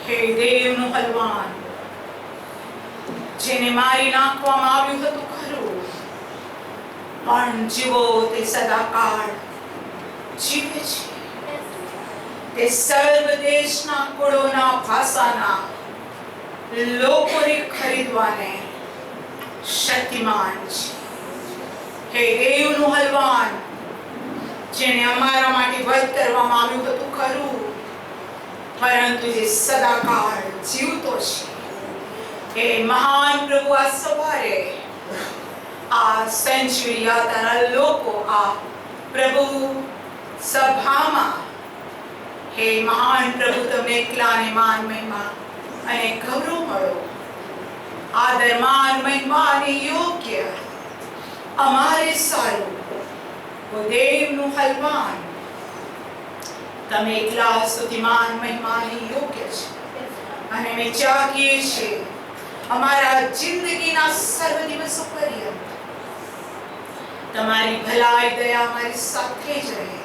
હે દેવનું બલવાન, જેને મારી નાખવામાં આવ્યું હતું ખરું, પણ જીવો તે સદાકાળ જીવે છે. તે સર્વ દેશના કુળોના ભાષાના લોકોને ખરીદવાને શક્તિમાન છે. હે દેવનું બલવાન, જેને અમારા માટે વધ કરવામાં આવ્યું હતું ખરું, પરંતુ જે સદાકાળ જીવતો છે. હે મહાન પ્રભુ, આ સવારે આ સેન્ચુરી તારા લોકો આ પ્રભુ સભામાં, હે મહાન પ્રભુ, તમને એકલાને માન, મહિમા અને ગૌરવ મળો. આદર, માન, મહિમા અને યોગ્ય અમારે સારું ઓ દેવનું બલવાન, તમે એકલા સ્તુતિમાન, મહિમા અને યોગ્ય છે. અને અમે ચાહીએ છીએ અમારા જિંદગીના સર્વ દિવસો પર્યંત તમારી ભલાઈ દયા અમારી સાથે જ રહે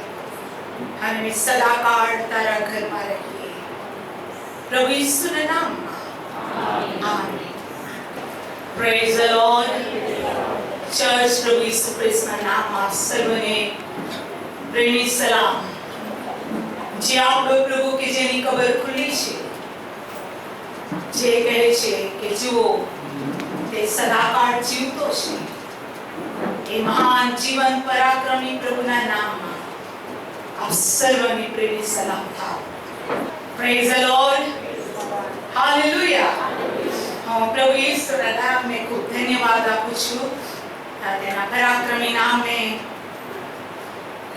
અને અમે સદાકાળ તારા ઘરમાં રહીએ. પ્રભુ ઈસુના નામમાં આમીન. Praise the Lord. ચર્ચ પ્રભુ ઈસુ ખ્રિસ્તના નામમાં સર્વને પ્રેમી સલામ. જે આપણો પ્રભુ કે જેની કબર ખુલ્લી છે, જે કહે છે કે જુઓ તે સદાકાળ જીવતો છે, એ મહાન જીવન પરાક્રમી પ્રભુના નામમાં આપ સર્વને પ્રેમી સલામ થાઓ. Praise the Lord. હાલેલુયા. હું પ્રભુ ઈશ્વરના નામને ખૂબ ધન્યવાદ આપું છું. તેના પરાક્રમી નામને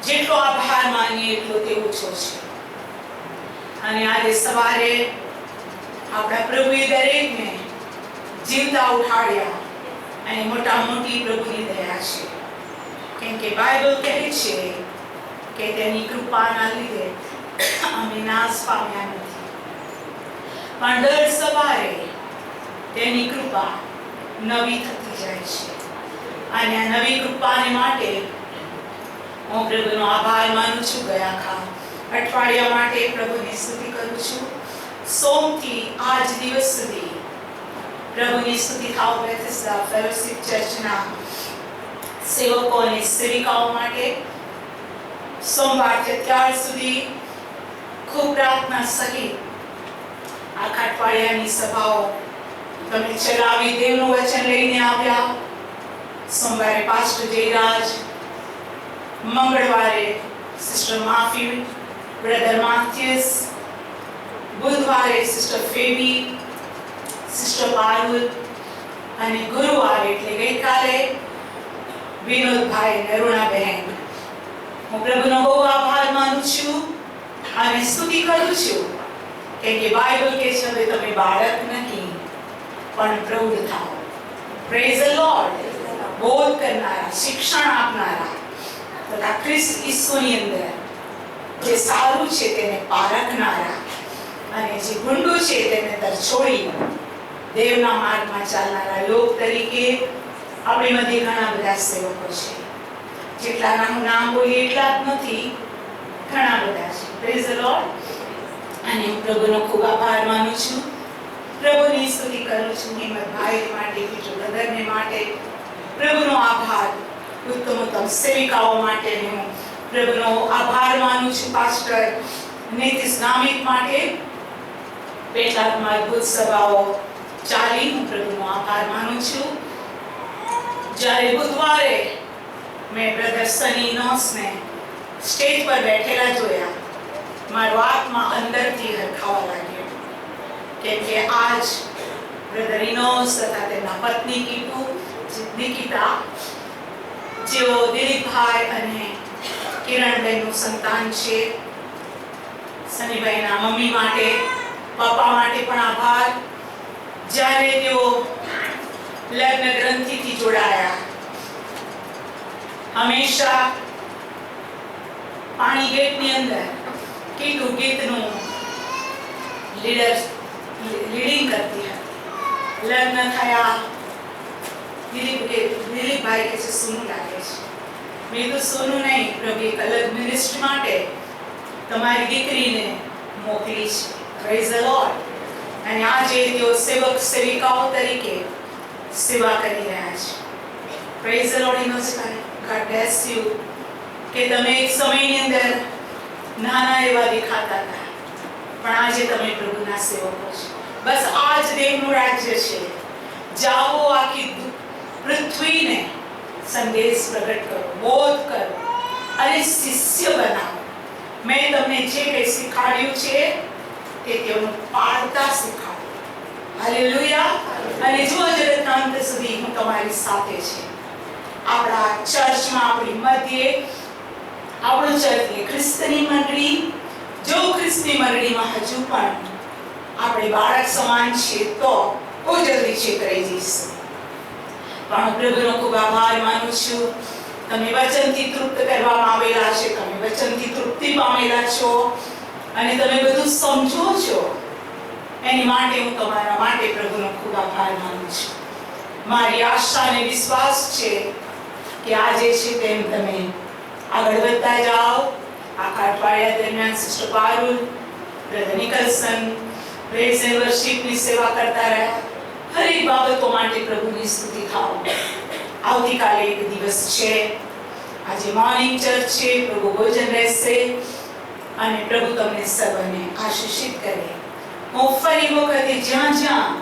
જેટલો આભાર માનીએ એટલો તે ઓછો છે. અને આજે સવારે આપણા પ્રભુએ દરેકને જીવતા ઉઠાડ્યા અને મોટા મોટી પ્રભુની દયા છે. કેમ કે બાઇબલ કહે છે કે તેની કૃપાના લીધે અમે નાશ પામ્યા નથી, પણ દર સવારે તેની કૃપા નવી થતી જાય છે. અને આ નવી કૃપાને માટે હું પ્રભુનો આભાર માનું છું. ગયા આખા અઠવાડિયા માટે પ્રભુની સ્તુતિ કરું છું. સોમથી આજ દિવસ સુધી પ્રભુની સ્તુતિ થાવ બેથેસ્ડા ફેલોશિપ ચર્ચના સેવકો અને સેવિકાઓ માટે. સોમવારથી અત્યાર સુધી ખૂબ પ્રાર્થના સહિત આખા અઠવાડિયાની સભાઓ તમે ચલાવી દેવનું વચન લઈને આવ્યા. સોમવારે પાસ્ટર જયરાજ, મંગળવારે સિસ્ટર માફી, બ્રધર માથિયસ, બુધવારે સિસ્ટર ફેબી, સિસ્ટર પારુલ અને ગુરુવારે એટલે ગઈકાલે વિનોદભાઈ નરુણાબહેન. હું પ્રભુનો બહુ આભાર માનું છું અને સ્તુતિ કરું છું કેમ કે બાઇબલ કહે છે હવે તમે બાળક નથી પણ પ્રૌઢ થાઓ. Praise the lord. બોધ કરનારા, શિક્ષણ આપનારા તથા ખ્રિસ્ત ઈસુની અંદર જે સારું છે તેને પારખનારા અને જે ગુંડું છે તેને તરછોડી દેવના માર્ગમાં ચાલનારા લોક તરીકે આપણી મધ્ય ઘણા બધા સેવકો છે. જેટલાના હું નામ બોલી એટલા જ નથી, ઘણા બધા છે. Praise the lord. અને હું પ્રભુનો ખૂબ આભાર માનું છું. પ્રભુની સ્તુતિ કરું છું. હિંમતભાઈ માટે, બીજો બ્રધરને માટે પ્રભુનો આભાર. ઉત્તમ ઉત્તમ સેવિકાઓ માટે હું પ્રભુનો આભાર માનું છું. પાસ્ટર નીતિશ નામિક માટે પેટલાદમાં અદ્ભુત સભાઓ ચાલી, હું પ્રભુનો આભાર માનું છું. જ્યારે બુધવારે મેં બ્રધર સની નોસને સ્ટેજ પર બેઠેલા જોયા, મારો આત્મા અંદરથી હરખાવા લાગ્યો. કેમ કે આજ બ્રધર ઇનોસ તથા તેમના પત્ની કીટુ નિકિતા, જેઓ દિલીપભાઈ અને કિરણબેનનું સંતાન છે. સનીભાઈના મમ્મી માટે, પપ્પા માટે પણ આભાર. જ્યારે તેઓ લગ્ન ગ્રંથિથી જોડાયા, હંમેશા પાણી ગેટની અંદર કીટુ ગીતનું લીડિંગ કરતી હતી. લગ્ન થયા, દિલીપભાઈ કે છે સોનું લાગે છે. મેં તો સોનું નહીં, પ્રભુ એક અલગ મિનિસ્ટ્રી માટે તમારી દીકરીને મોકલી છે. Praise the lord. અને આજે તેઓ સેવક સેવિકાઓ તરીકે સેવા કરી રહ્યા છે. Praise the lord investor. God bless you. કે તમે એક સમયની અંદર નાના એવા દેખાતા હતા, પણ આજે તમે પ્રભુના સેવકો છો. બસ આ જ દેવનું રાજ્ય છે. જાઓ, આખી પૃથ્વીને સંદેશ પ્રગટ કરો, બોધ કરો અને શિષ્ય બનાવો. મેં તમને જે કંઈ શીખવાડ્યું છે તે તેઓનું પાળતા શીખવાડો. હાલેલુયા. અને જો જગતના અંત સુધી હું તમારી સાથે છે. આપણા ચર્ચમાં, આપણી મધ્યે આપણું ચર્ચ ખ્રિસ્તની મંડળી. જો ખ્રિસ્તની મંડળીમાં હજુ પણ આપણે બાળક સમાન છીએ તો બહુ જલ્દી છેતરાઈ જઈશું. પણ હું પ્રભુનો ખૂબ આભાર માનું છું. તમે વચનથી તૃપ્ત કરવામાં આવેલા છે, તમે વચનથી તૃપ્તિ પામેલા છો અને તમે બધું સમજો છો. એની માટે હું તમારા માટે પ્રભુનો ખૂબ આભાર માનું છું. મારી આશા અને વિશ્વાસ છે કે આજે છે તેમ તમે આગળ વધતા જાઓ. આખા અઠવાડિયા દરમિયાન sister Parul, brother Nicholson praise and વર્શિપની સેવા કરતા રહ્યા. હરેક બાબતો માટે પ્રભુની સ્તુતિ થાઓ. આવતીકાલે એક દિવસ છે. આજે મોર્નિંગ ચર્ચ છે. પ્રભુ ભોજન રહેશે અને પ્રભુ તમને સર્વને આશીષિત કરે. હું ફરી વખતે જ્યાં જ્યાં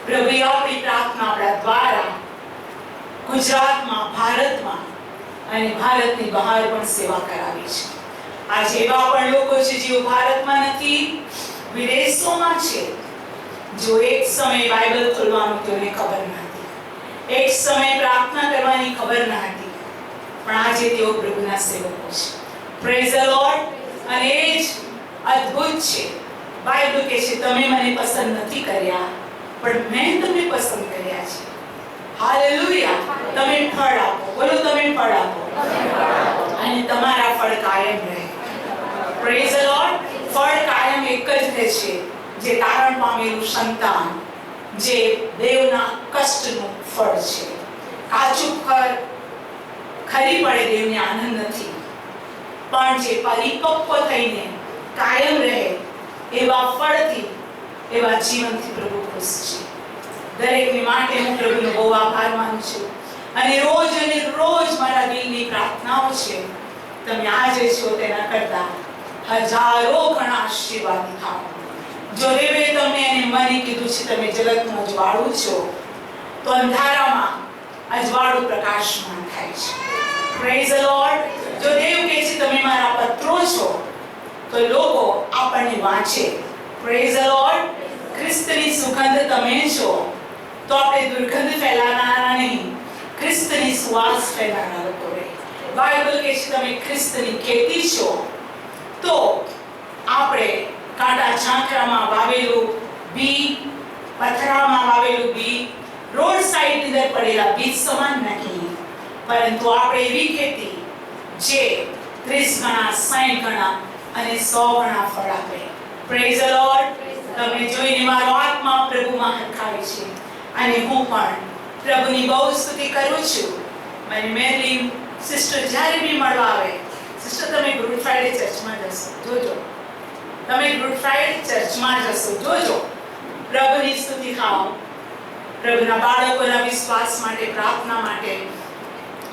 પ્રભુએ આપણી પ્રાર્થના આપણા દ્વારા ગુજરાતમાં, ભારતમાં અને ભારતની બહાર પણ સેવા કરાવી છે. આજે એવા પણ લોકો છે જેઓ ભારતમાં નથી, વિદેશોમાં છે. જો એક સમય બાઇબલ ખોલવાનું તેઓને ખબર ન હતી, એક સમય પ્રાર્થના કરવાની ખબર ન હતી, પણ આજે તેઓ પ્રભુના સેવકો છે. Praise the lord. અને એ જ અદ્ભુત છે. બાઇબલ કહે છે તમે મને પસંદ નથી કર્યા, પણ મેં તમને પસંદ કર્યા છે. હાલેલુયા. તમે ફળ આપો. બોલો, તમે ફળ આપો અને તમારા ફળ કાયમ રહે. Praise the lord. ફળ કાયમ એક જ રહેશે, જે તારણ પામેલું સંતાન, જે દેવના કષ્ટનું ફળ છે. કાચું ફળ ખરી પડે દેવને આનંદ નથી, પણ જે પરિપક્વ થઈને કાયમ રહે એવા ફળથી, એવા જીવનથી પ્રભુ ખુશ છે. દરેકની માટે હું પ્રભુનો બહુ આભાર માનું છું. અને રોજ મારા દિલની પ્રાર્થનાઓ છે તમે આજે છો તેના કરતા હજારો ગણા આશીર્વાદી થાઓ. જો દેવે તમને એને મને કીધું છે તમે જગતનું અજવાળું છો, તો અંધારામાં અજવાળું પ્રકાશમાન થાય છે. Praise the lord. જો દેવ કહે છે તમે મારા પત્રો છો, તો લોકો આપણને વાંચે. Praise the lord. ખ્રિસ્તની સુગંધ તમે છો, તો આપણે દુર્ગંધ ફેલાવનારા નહીં, ખ્રિસ્તની સુવાસ ફેલાવનારા લોકો રહે. બાઇબલ કહે છે તમે ખ્રિસ્તની ખેતી છો, તો આપણે કાંટા ઝાંખરામાં વાવેલું બી, પથરામાં વાવેલું બી, રોડ સાઈડ અંદર પડેલા બીજ સમાન નહીં, પરંતુ આપણે એવી ખેતી જે 30 ગણા, 60 ગણા અને 100 ગણા ફળ આપે. Praise the lord. તમે જોઈને મારો આત્મા પ્રભુમાં હરખાય છે અને હું પણ પ્રભુની બહુ સ્તુતિ કરું છું. મને મેરી સિસ્ટર જ્યારે બી મળવા આવે, સિસ્ટર તમે ગુડ ફ્રાઈડે ચર્ચમાં જશો, જોજો. તમે ગુડ ફ્રાઈડે ચર્ચમાં જશો, જોજો. પ્રભુની સ્તુતિ ખાઓ. પ્રભુના બાળકોના વિશ્વાસ માટે, પ્રાર્થના માટે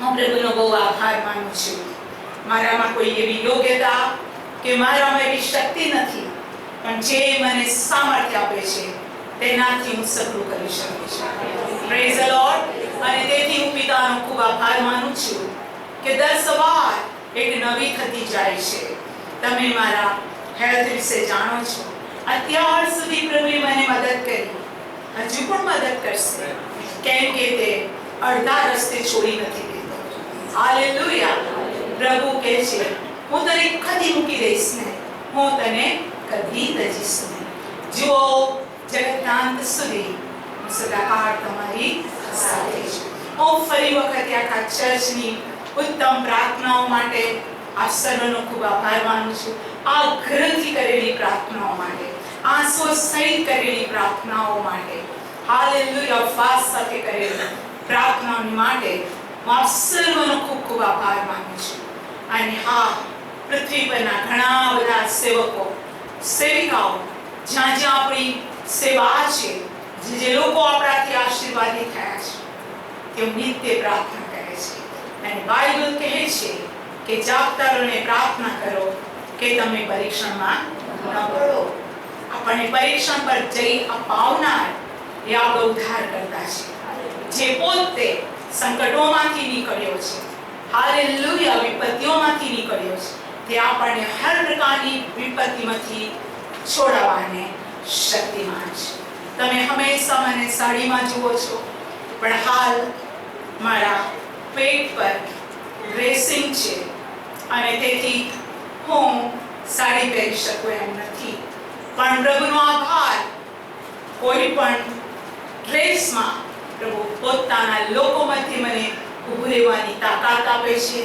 હું પ્રભુનો બહુ આભાર માનું છું. મારામાં કોઈ એવી યોગ્યતા કે મારામાં એવી શક્તિ નથી, પણ જે મને સામર્થ્ય આપે છે તેનાથી હું સગળું કરી શકું છું. Praise the lord. અને તેથી હું પિતાનો ખૂબ આભાર માનું છું કે દર સવાર એક નવી થતી જાય છે. તમે મારા હેલ્થ વિશે જાણો છો. અત્યાર સુધી પ્રભુએ મને મદદ કરી, હજુ પણ મદદ કરશે, કેમ કે તે અડધા રસ્તે છોડી નથી દેતો. હાલેલુયા. પ્રભુ કહે છે હું તને કદી મૂકી દઈશ ને, હું તને કદી તજીશ નહીં. જુઓ, જગતના અંત સુધી હું સદાકાળ તમારી સાથે છું. હું ફરી વખત આખા ચર્ચની ઉત્તમ પ્રાર્થનાઓ માટે આપ સર્વનો ખૂબ આભાર માનું છું. આગ્રહથી કરેલી પ્રાર્થનાઓ માટે, આંસુ સહિત કરેલી પ્રાર્થનાઓ માટે, હાલેલુયા, ઉપવાસ સાથે કરેલી પ્રાર્થનાઓ માટે હું આપ સર્વનો ખૂબ ખૂબ આભાર માનું છું. અને હા, પૃથ્વી પરના ઘણા બધા સેવકો, સેવિકાઓ જ્યાં જ્યાં આપણી સેવા છે, જે લોકો આપણાથી આશીર્વાદિત થયા છે, તેઓ નિત્ય પ્રાર્થના કરે છે. અને બાઇબલ કહે છે કે જાગતા રહો અને પ્રાર્થના કરો કે તમે પરીક્ષણમાં ન પડો. આપણને પરીક્ષણ પર જઈ અપાવનાર એ આપણો ઉદ્ધાર કરતા છે, જે પોતે સંકટોમાંથી નીકળ્યો છે, હાલેલુયા, વિપત્તિઓમાંથી નીકળ્યો છે. તે આપણને હર પ્રકારની વિપત્તિમાંથી છોડાવવાને શક્તિમાન છે. તમે હંમેશા મને સાડીમાં જુઓ છો, પણ હાલ મારા પેટ પર ડ્રેસિંગ છે અને તેથી હું સાડી પહેરી શકું એમ નથી. પણ પ્રભુનો આભાર, કોઈ પણ ડ્રેસમાં પ્રભુ પોતાના લોકો મધ્ય મને ઊભું રહેવાની તાકાત આપે છે.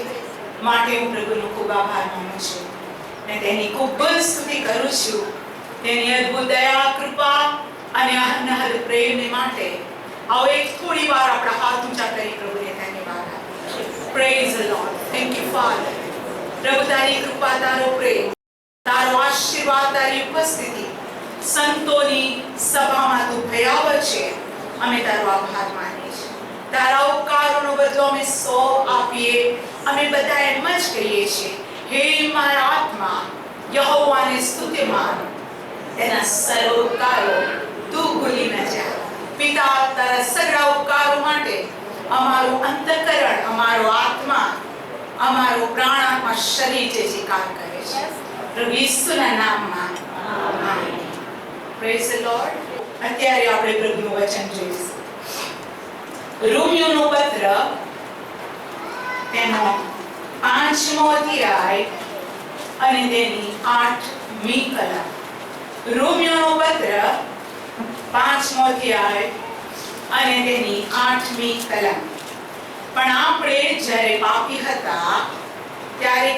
માટે હું પ્રભુનો ખૂબ આભાર માનું છું અને તેની ખૂબ જ સ્તુતિ કરું છું. તેની અદ્ભુત દયા, કૃપા અને અનહદ પ્રેમને માટે આવો એક થોડી વાર આપણા હાથ ઊંચા કરી પ્રભુને ધન્યવાદ આપીએ. Praise the lord. Thank you father. પ્રભુ, તારી કૃપા, તારો પ્રેમ, તારો આશીર્વાદ, તારી ઉપસ્થિતિ સંતોની સભામાં તું ભયાવહ છે. અમે તારો આભાર માનીએ છીએ. તારા ઉપકારોનો બદલો અમે 100 આપીએ. અમે બધા એમ જ કહીએ છીએ, હે મારા આત્મા યહોવાને સ્તુતિ માન, તેના સર્વ ઉપકારો તું ભૂલી ન જા. પિતા, તારા સગળા ઉપકારો માટે અમારું અંતઃકરણ, અમારો આત્મા, અમારો પ્રાણ, આત્મા, શરીર જે સ્વીકાર કરે છે, પ્રભુ ઈસુના નામમાં આમેન. Praise the lord. અત્યારે આપણે પ્રભુનું વચન જોઈશું. રોમિયોનો પત્ર તેનો 5મો અધ્યાય અને તેની 8મી કલમ. રોમિયોનો પત્ર 5મો અધ્યાય અને તેની 8મી કલમ. પણ આપણે જ્યારે પાપી હતા ત્યારે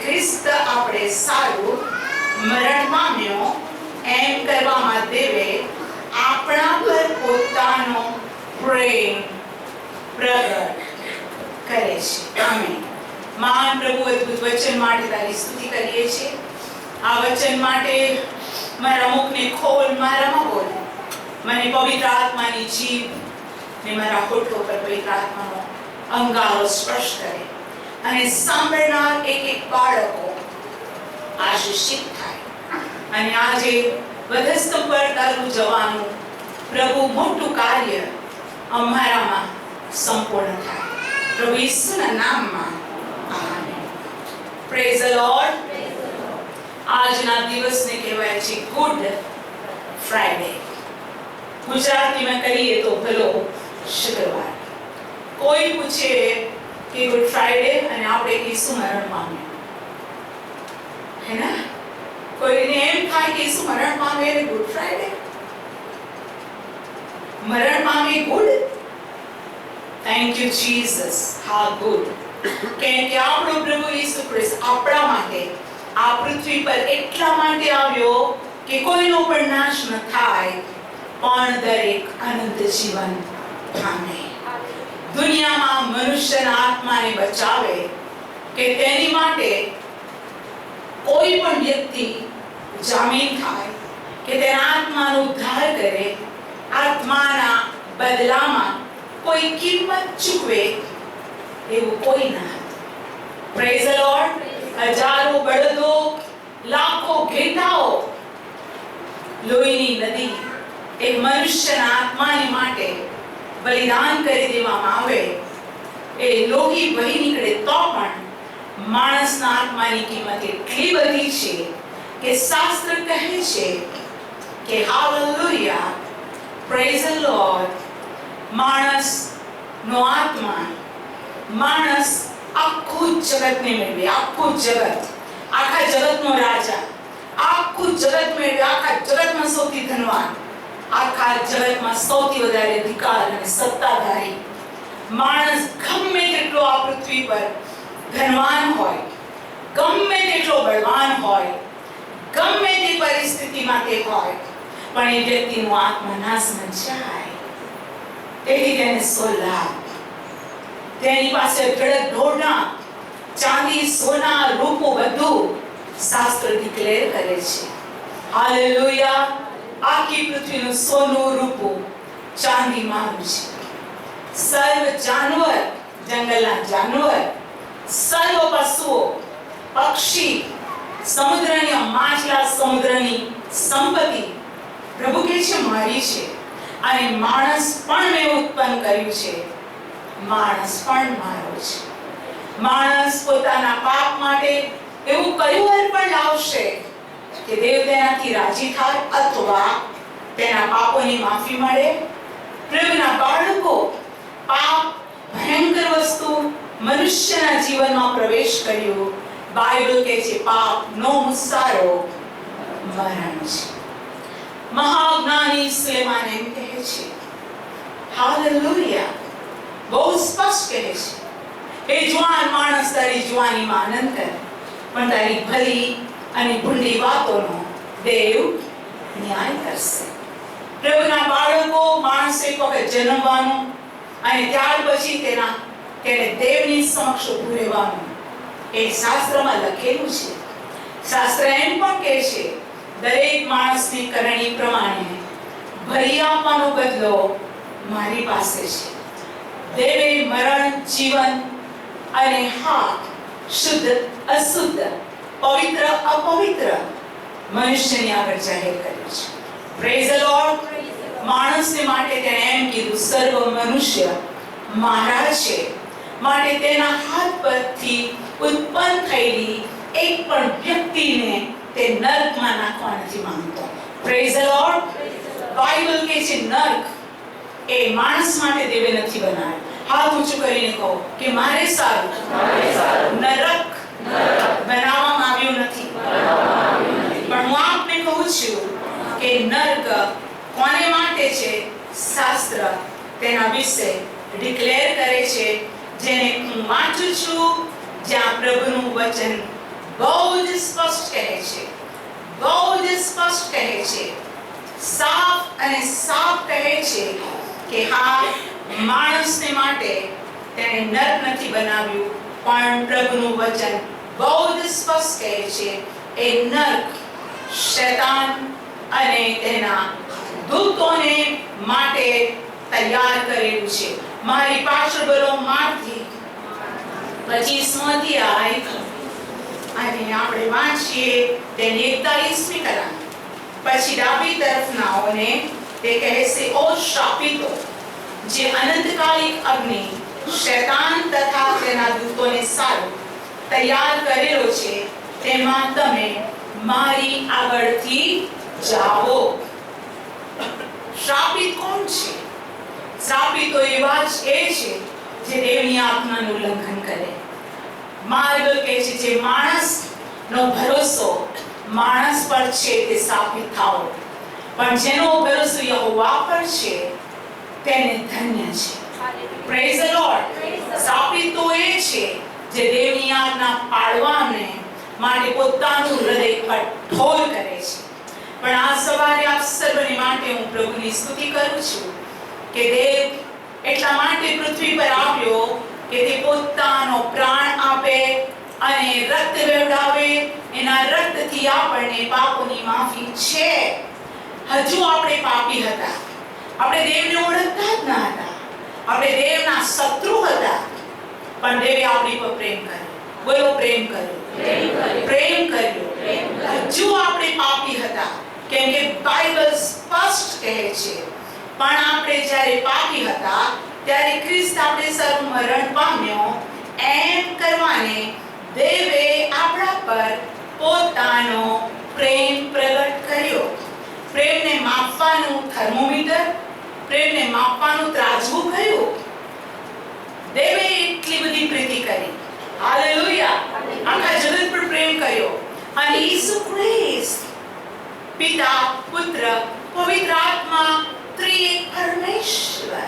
ખ્રિસ્ત આપણે સારું મરણ પામ્યો એમ કરવામાં દેવે આપણા પર પોતાનો પ્રેમ પ્રગટ કરે છે. આમેન. મહાન પ્રભુ, અદ્ભુત વચન માટે તારી સ્તુતિ કરીએ છીએ. આ વચન માટે મારા મુખને ખોલ, મારામાં બોલ. મને પવિત્ર આત્માની જીભ ને મારા હોઠો પર પવિત્ર આત્માનો અંગારો સ્પર્શ કરે અને સાંભળનાર એક એક બાળકો આશીષિત થાય. અને આજે વધસ્તંભ પર તારું જવાનું પ્રભુ મોટું કાર્ય અમારામાં સંપૂર્ણ થાય. પ્રભુ ઈસુના નામમાં આમેન. Praise the lord. આજના દિવસને કહેવાય છે ગુડ ફ્રાઈડે. ગુજરાતીમાં કહીએ તો ભલો શુક્રવાર. કોઈ પૂછે કે ગુડ ફ્રાઈડે અને આપણે ઈસુ મરણ પામ્યા, હે ને? કોઈને એમ થાય કે ઈસુ મરણ પામે એટલે ગુડ ફ્રાઈડે, મરણ પામે ગુડ. Thank you Jesus. હા, ગુડ. કેમ કે આપણો પ્રભુ ઈસુ ખ્રિસ્ત આપણા માટે આ પૃથ્વી પર એટલા માટે આવ્યો કે કોઈનો પણ નાશ ન થાય, પણ દરેક અનંત જીવન પામે. દુનિયામાં મનુષ્યના આત્માને બચાવે કે તેની માટે કોઈ પણ વ્યક્તિ જામીન થાય કે તેના આત્માનો ઉદ્ધાર કરે, આત્માના બદલામાં કોઈ કિંમત ચૂકવે એવું કોઈ ના હતું. Praise the lord. હજારો બળદો, લાખો ઘેટાઓ, લોહીની નદી એક મનુષ્યના આત્માની માટે બલિદાન કરી દેવામાં આવે, એ લોહી વહી નીકળે તો પણ માણસના આત્માની કિંમત એટલી બધી છે કે શાસ્ત્ર કહે છે કે હાલેલુયા, પ્રેઝ ધ લોર્ડ, માણસનો આત્મા, માણસ આખું જગતને મેળવે, આખું જગત, આખા જગતનો રાજા, આખું જગત મેળવે, આખા જગતમાં સૌથી ધનવાન, આખા જગતમાં સૌથી વધારે અધિકાર અને સત્તાધારી માણસ ગમે તેટલો આ પૃથ્વી પર ધનવાન હોય, ગમે તેટલો બળવાન હોય, ગમે તે પરિસ્થિતિમાં તે હોય, પણ એ વ્યક્તિનો આત્મા નાશમાં જાય. તેથી તેને સોલાભ, તેની પાસે જડત ઢોળના, ચાંદી, સોના, રૂપું બધું શાસ્ત્ર ડિક્લેર કરે છે. હાલેલુયા. આખી પૃથ્વીનું સોનું રૂપું ચાંદીમાંનું છે. સર્વ જાનવર, જંગલના જાનવર, સર્વ પશુઓ, પક્ષી, સમુદ્રના માછલા, સમુદ્રની સંપત્તિ પ્રભુ કે છે મારી છે. અને માણસ પણ મેં ઉત્પન્ન કર્યું છે. માણસ પણ મારો છે. માણસ પોતાના પાપ માટે એવું કયું અર્પણ લાવશે કે દેવ તેનાથી રાજી થાય અથવા તેના પાપોની માફી મળે? પ્રભુના બાળકો, પાપ ભયંકર વસ્તુ મનુષ્યના જીવનમાં પ્રવેશ કર્યો. બાઇબલ કહે છે પાપનો મુસારો મરણ છે. મહાજ્ઞાની સુલેમાન એમ કહે છે, હાલેલુયા, બહુ સ્પષ્ટ કહે છે, એ જુવાન માણસ તારી જુવાનીમાં આનંદ કરે, પણ તારી ભલી અને ભૂંડી વાતોનો દેવ ન્યાય કરશે. પ્રભુના બાળકો, માણસ એક વખત જન્મવાનું અને ત્યાર પછી તેને દેવની સમક્ષ ઉભું રહેવાનું એ શાસ્ત્રમાં લખેલું છે. શાસ્ત્ર એમ પણ કહે છે દરેક માણસની કરણી પ્રમાણે ભરી આપવાનો બદલો મારી પાસે છે. દેવે મરણ, જીવન અને હાથ, શુદ્ધ અશુદ્ધ, પવિત્ર અપવિત્ર મનુષ્યની આગળ જાહેર કર્યું છે. Praise the lord. માણસને માટે તેણે એમ કીધું સર્વ મનુષ્ય મારા છે, માટે તેના હાથ પરથી ઉત્પન્ન થયેલી એક પણ વ્યક્તિને તે નર્કમાં નાખવા નથી માંગતો. Praise the lord. બાઇબલ કહે છે નર્ક એ માણસ માટે દેવે નથી બનાવ્યું. હાથ ઊંચું કરીને કહો કે મારે સારું નરક બનાવવામાં આવ્યું નથી. પણ હું આપને કહું છું કે નર્ક કોને માટે છે? શાસ્ત્ર તેના વિશે ડિક્લેર કરે છે, જેને હું વાંચું છું, જ્યાં પ્રભુનું વચન બહુ જ સ્પષ્ટ કહે છે, બહુ જ સ્પષ્ટ કહે છે, સાફ અને સાફ કહે છે કે હા, માણસને માટે તેને નર્ક નથી બનાવ્યું. પણ પ્રભુનું વચન બહુ જ સ્પષ્ટ કહે છે એ નર્ક શૈતાન અને તેના દૂતોને માટે તૈયાર કરેલું છે. મારી પાછળ બોલો માંથી 25મો અધ્યાય અને આપણે વાંચીએ તેની 41મી કલમ. પછી ડાબી તરફનાઓને તે કહે છે, ઓ શાપિતો, જે અનંતકાલિક અગ્નિ શૈતાન તથા તેના દૂતોને સારું તૈયાર કરેલો છે, તેમાં તમે મારી આગળથી જાઓ. શાપિત કોણ છે? શાપિતો એવા જ એ છે જે દેવની આજ્ઞાનું ઉલ્લંઘન કરે. બાઇબલ કહે છે જે માણસનો ભરોસો માણસ પર છે તે શાપિત થાઓ, પણ જેનો ભરોસો યહોવા પર છે તેને ધન્ય છે. Praise the lord. શાપિત તો એ છે જે દેવની આજ્ઞા પાળવાને માટે પોતાનું હૃદય કઠોર કરે છે. પણ આ સવારે આપ સર્વને માટે હું પ્રભુની સ્તુતિ કરું છું કે દેવ એટલા માટે પૃથ્વી પર આવ્યો કે તે પોતાનો પ્રાણ આપે અને રક્ત વહેવડાવે. એના રક્તથી આપણને પાપોની માફી છે. હજુ આપણે પાપી હતા, આપણે દેવને ઓળખતા જ ન હતા, આપણે દેવના શત્રુ હતા, પણ દેવે આપણી પર પ્રેમ કર્યો. બોલો પ્રેમ કર્યો, પ્રેમ કર્યો. હજુ આપણે પાપી હતા, કેમ કે બાઇબલ સ્પષ્ટ કહે છે પણ આપણે જ્યારે પાપી હતા ત્યારે ખ્રિસ્ત આપણે સર્વ મરણ પામ્યો એમ કરવાને દેવે આપણા પર પોતાનો પ્રેમ પ્રગટ કર્યો. પ્રેમને માપવાનું થર્મોમીટર, પ્રેમને માપવાનું ત્રાજવું કયું? દેવે એટલી બધી પ્રીતિ કરી. હાલેલુયા. આખા જગત પર પ્રેમ કર્યો. અને ઈસુ ખ્રિસ્ત પિતા, પુત્ર, પવિત્ર આત્મા, ત્રિએક પરમેશ્વર,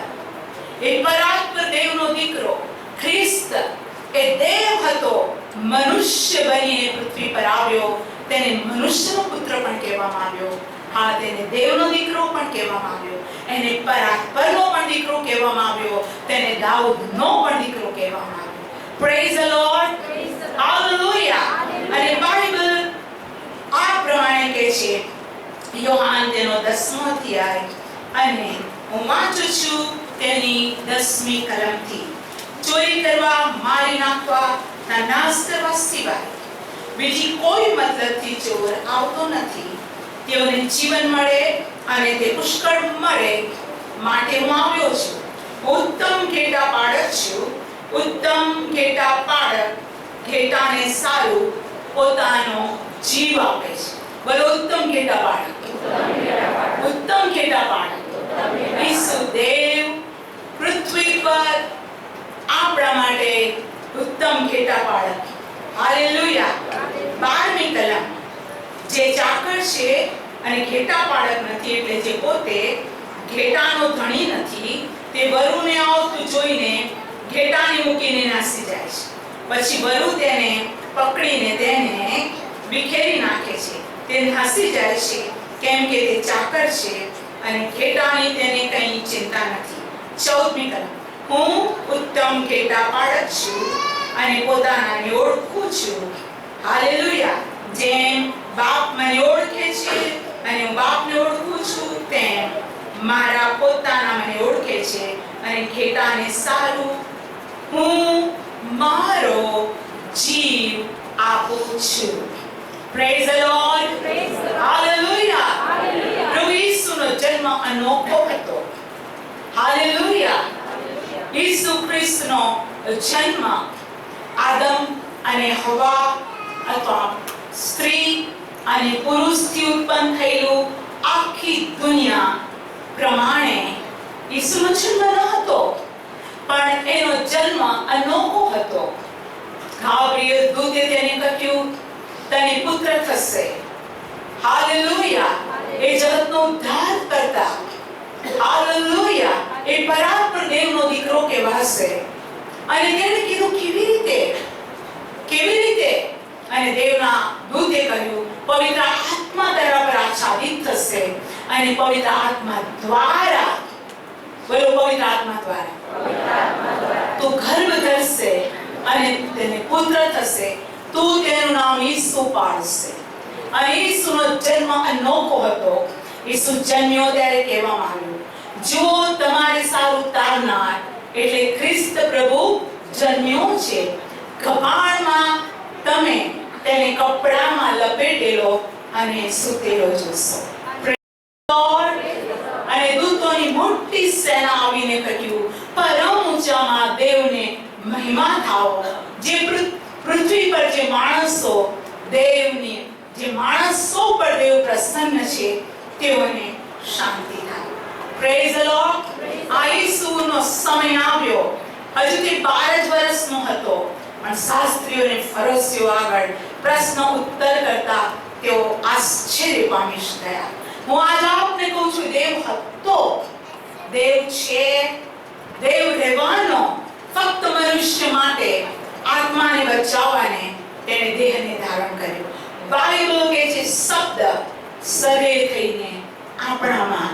એ પરાત્પર દેવનો દીકરો ખ્રિસ્ત એ દેવ હતો, મનુષ્ય બનીને પૃથ્વી પર આવ્યો. તેને મનુષ્યનો પુત્ર પણ કહેવામાં આવ્યો. હા, તેને દેવનો દીકરો પણ કહેવામાં આવ્યો. એને પરાત્પરનો પણ દીકરો કહેવામાં આવ્યો. તેને દાઉદનો પણ દીકરો કહેવામાં આવ્યો. Praise the Lord. હાલેલુયા. અને બાઇબલ આ પ્રમાણે કહે છે યોહાન તેનો 10મો અધ્યાય અને હું વાંચું છું તેની 10મી કલમથી. ચોરી કરવા, મારી નાખવા, નાશ કરવા સિવાય બીજી કોઈ મતલબથી ચોર આવતો નથી. તેઓને જીવન મળે અને તે પુષ્કળ મળે માટે હું આવ્યો છું. ઉત્તમ ઘેટા પાડક છું. ઉત્તમ ઘેટા પાડક ઘેટાને સારું પોતાનો જીવ આપે છે. બોલો ઉત્તમ ઘેટા પાડક. ઉત્તમ ઘેટા પાડક ઈસુ દેવ પૃથ્વી પર આપણા માટે ઉત્તમ ઘેટા પાડક. હાલેલુયા. 12મી કલમ. જે ચાકર છે અને ઘેટા પાડક નથી, એટલે જે પોતે ઘેટાનો ધણી નથી, તે વરુને આવતું જોઈને ઘેટાને મૂકીને નાસી જાય છે. પછી વરુ તેને પકડીને તેને વિખેરી નાખે છે. તે નાસી જાય છે કેમ કે તે ચાકર છે અને ઘેટાની તેને કંઈ ચિંતા નથી. 14મી કલમ. હું ઉત્તમ ઘેટા પાડક છું અને પોતાનાને ઓળખું છું. હાલેલુયા. જેમ બાપ મને ઓળખે છે અને હું બાપને ઓળખું છું, તેમ મારા પોતાના મને ઓળખે છે અને ઘેટાને સારું હું મારો જીવ આપું છું. Praise the Lord. હાલેલુયા. પ્રભુ ઈસુનો જન્મ અનોખો હતો. હાલેલુયા. ઈસુ ખ્રિસ્તનો જન્મ આદમ અને હવા અથવા સ્ત્રી અને પુરુષથી ઉત્પન્ન થયેલું આખી દુનિયા પ્રમાણે ઈસુનો જન્મ ન હતો, પણ એનો જન્મ અનોખો હતો. ગાબ્રિએલ દૂતે તેને કહ્યું તને પુત્ર થશે. હાલેલુયા. એ જગતનો ઉદ્ધાર કરતા. હાલેલુયા. એ પરાત્પર દેવનો દીકરો કહેવાશે. અને તેને કીધું કેવી રીતે? કેવી રીતે? અને દેવના દૂતે કહ્યું પવિત્ર આત્મા તારા પર આચ્છાદિત થશે અને પવિત્ર આત્મા દ્વારા, બોલો પવિત્ર આત્મા દ્વારા તું ગર્ભ ધરશે અને તેને પુત્ર થશે. તું તેનું નામ ઈસુ પાડશે. અને ઈસુનો જન્મ અનોખો હતો. ઈસુ જન્મ્યો ત્યારે કહેવામાં આવ્યું જો તમારે સારું તારનાર એટલે ખ્રિસ્ત પ્રભુ જન્મ્યો છે. કપાળમાં તમે તેને કપડામાં લપેટેલો અને સૂતેલો જોશો. અને દૂતોની મોટી સેના આવીને કહ્યું પરમ ઊંચામાં દેવને મહિમા થાઓ. જે પૃથ્વી પર જે માણસો પર દેવ પ્રસન્ન છે તેઓને શાંતિ થાય. Praise the lord. આ ઈસુનો સમય આવ્યો. હજુ તે 12 જ વર્ષનો હતો, પણ શાસ્ત્રીઓ અને ફરીસીઓ આગળ પ્રશ્ન ઉત્તર કરતા તેઓ આશ્ચર્ય પામી ગયા. હું આજ આપને કહું છું દેવ હતો, દેવ છે, દેવ રહેવાનો, ફક્ત મનુષ્ય માટે આત્માને બચાવવાને તેને દેહને ધારણ કર્યો. બાઇબલ કહે છે શબ્દ શરીર થઈને આપણામાં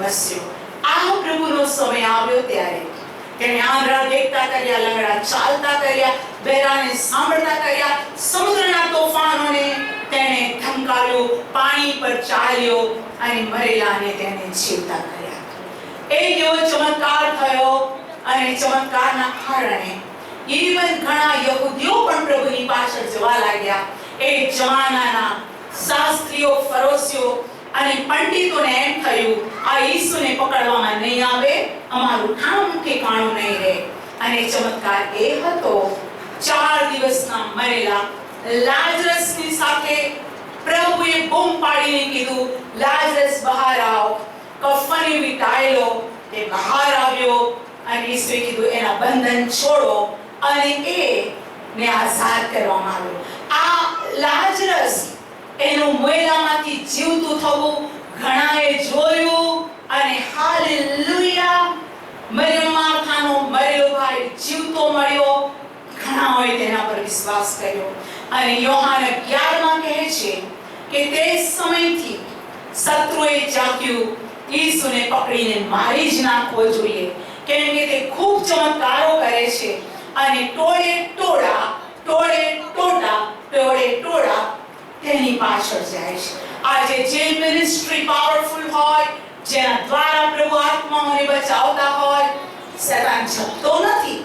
વસ્યો. આ પ્રભુનો સમય આવ્યો ત્યારે તેણે આંધળા દેખતા કર્યા, લંગડા ચાલતા કર્યા, બહેરાને સાંભળતા કર્યા, સમુદ્રના તોફાનોને તેણે ધમકાવ્યો, પાણી પર ચાલ્યો અને મરેલાને તેને જીવતા કર્યા. એક એવો ચમત્કાર થયો અને ચમત્કારના કારણે ઈવન ઘણા યહૂદીઓ પણ પ્રભુની પાછળ જવા લાગ્યા. એ જમાનાના શાસ્ત્રીઓ, ફરીસીઓ અને પંડિતોને એમ થયું આ ઈસુને પકડવામાં નહીં આવે, અમારું ઠેકાણું નહીં રહે. અને ચમત્કાર એ હતો 4 દિવસના મરેલા લાજરસની સાથે પ્રભુએ બૂમ પાડીને કીધું લાજરસ બહાર આવ. કફને વીંટાયેલો તે બહાર આવ્યો અને ઈસુએ કીધું એના બંધન છોડો અને એને આઝાદ કરવામાં આવ્યો. આ લાજરસ એનું મોયલામાંથી જીવતું થવું ઘણાએ જોયું અને હાલેલુયા. મરિયમ માર્થાનો મરેલો ભાઈ જીવતો મળ્યો. ઘણાઓએ તેના પર વિશ્વાસ કર્યો. અને યોહાન 11માં કહે છે કે તે સમયથી શત્રુએ ચાખ્યું ઈસુને પકડીને મારી જ નાખવો જોઈએ, કેમ કે તે ખૂબ ચમત્કારો કરે છે અને ટોળે ટોળા તેની પાછળ જાય છે. આજે જે મિનિસ્ટ્રી પાવરફુલ હોય, જેના દ્વારા પ્રભુ આત્માઓને બચાવતા હોય, શેતાન જપતો નથી.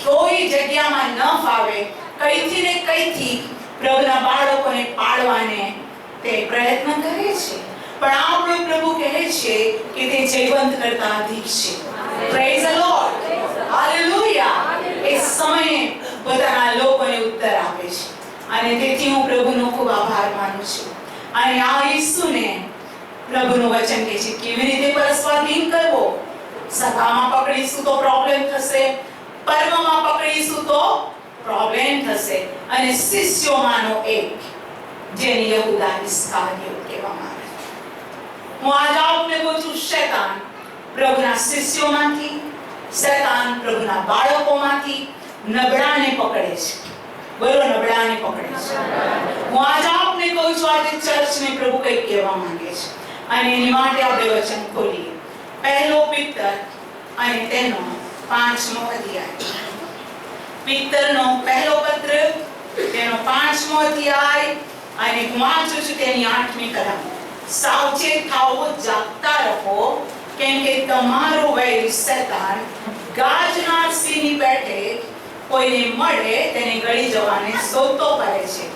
કોઈ જગ્યામાં ન ફાવે, કઈથી ને કઈથી પ્રભુના બાળકોને પાડવાને તે પ્રયત્ન કરે છે. પણ આપણો પ્રભુ કહે છે કે તે જીવંત કરતા અધિક છે. Praise the Lord, hallelujah. એ સમયે પોતાના લોકોને ઉત્તર આપે છે અને તેથી હું પ્રભુનો ખૂબ આભાર માનું છું. અને આ ઈસુને પ્રભુનું વચન કહે છે કેવી રીતે પરસ્વાધીન કરવો. સભામાં પકડીશું તો પ્રોબ્લેમ થશે, પર્વમાં પકડીશું તો પ્રોબ્લેમ થશે. અને શિષ્યોમાંનો એક, જેને યહૂદા ઇસ્કારિયોત કહેવામાં આવે. હું આજ આપને કહું છું, શૈતાન પ્રભુના શિષ્યોમાંથી, શૈતાન પ્રભુના બાળકોમાંથી નબળાને પકડે છે. બોલો, નબળાને પકડે છે. હું આજ આપને કહું છું, આજે ચર્ચને પ્રભુ કંઈક કહેવા માંગે છે અને એની માટે આપણે વચન ખોલીએ. પહેલો પિત્તર અને તેનો 5મો અધ્યાય. પિત્તરનો પહેલો પત્ર, તેનો 5મો અધ્યાય અને હું વાંચું છું તેની 8મી કલમ. સાવચેત થાઓ, જાગતા રહો, કેમ કે તમારો વૈરી શૈતાન ગાજનાર સિંહની પેઠે કોઈને મળે તેને ગળી જવાને શોધતો કરે છે.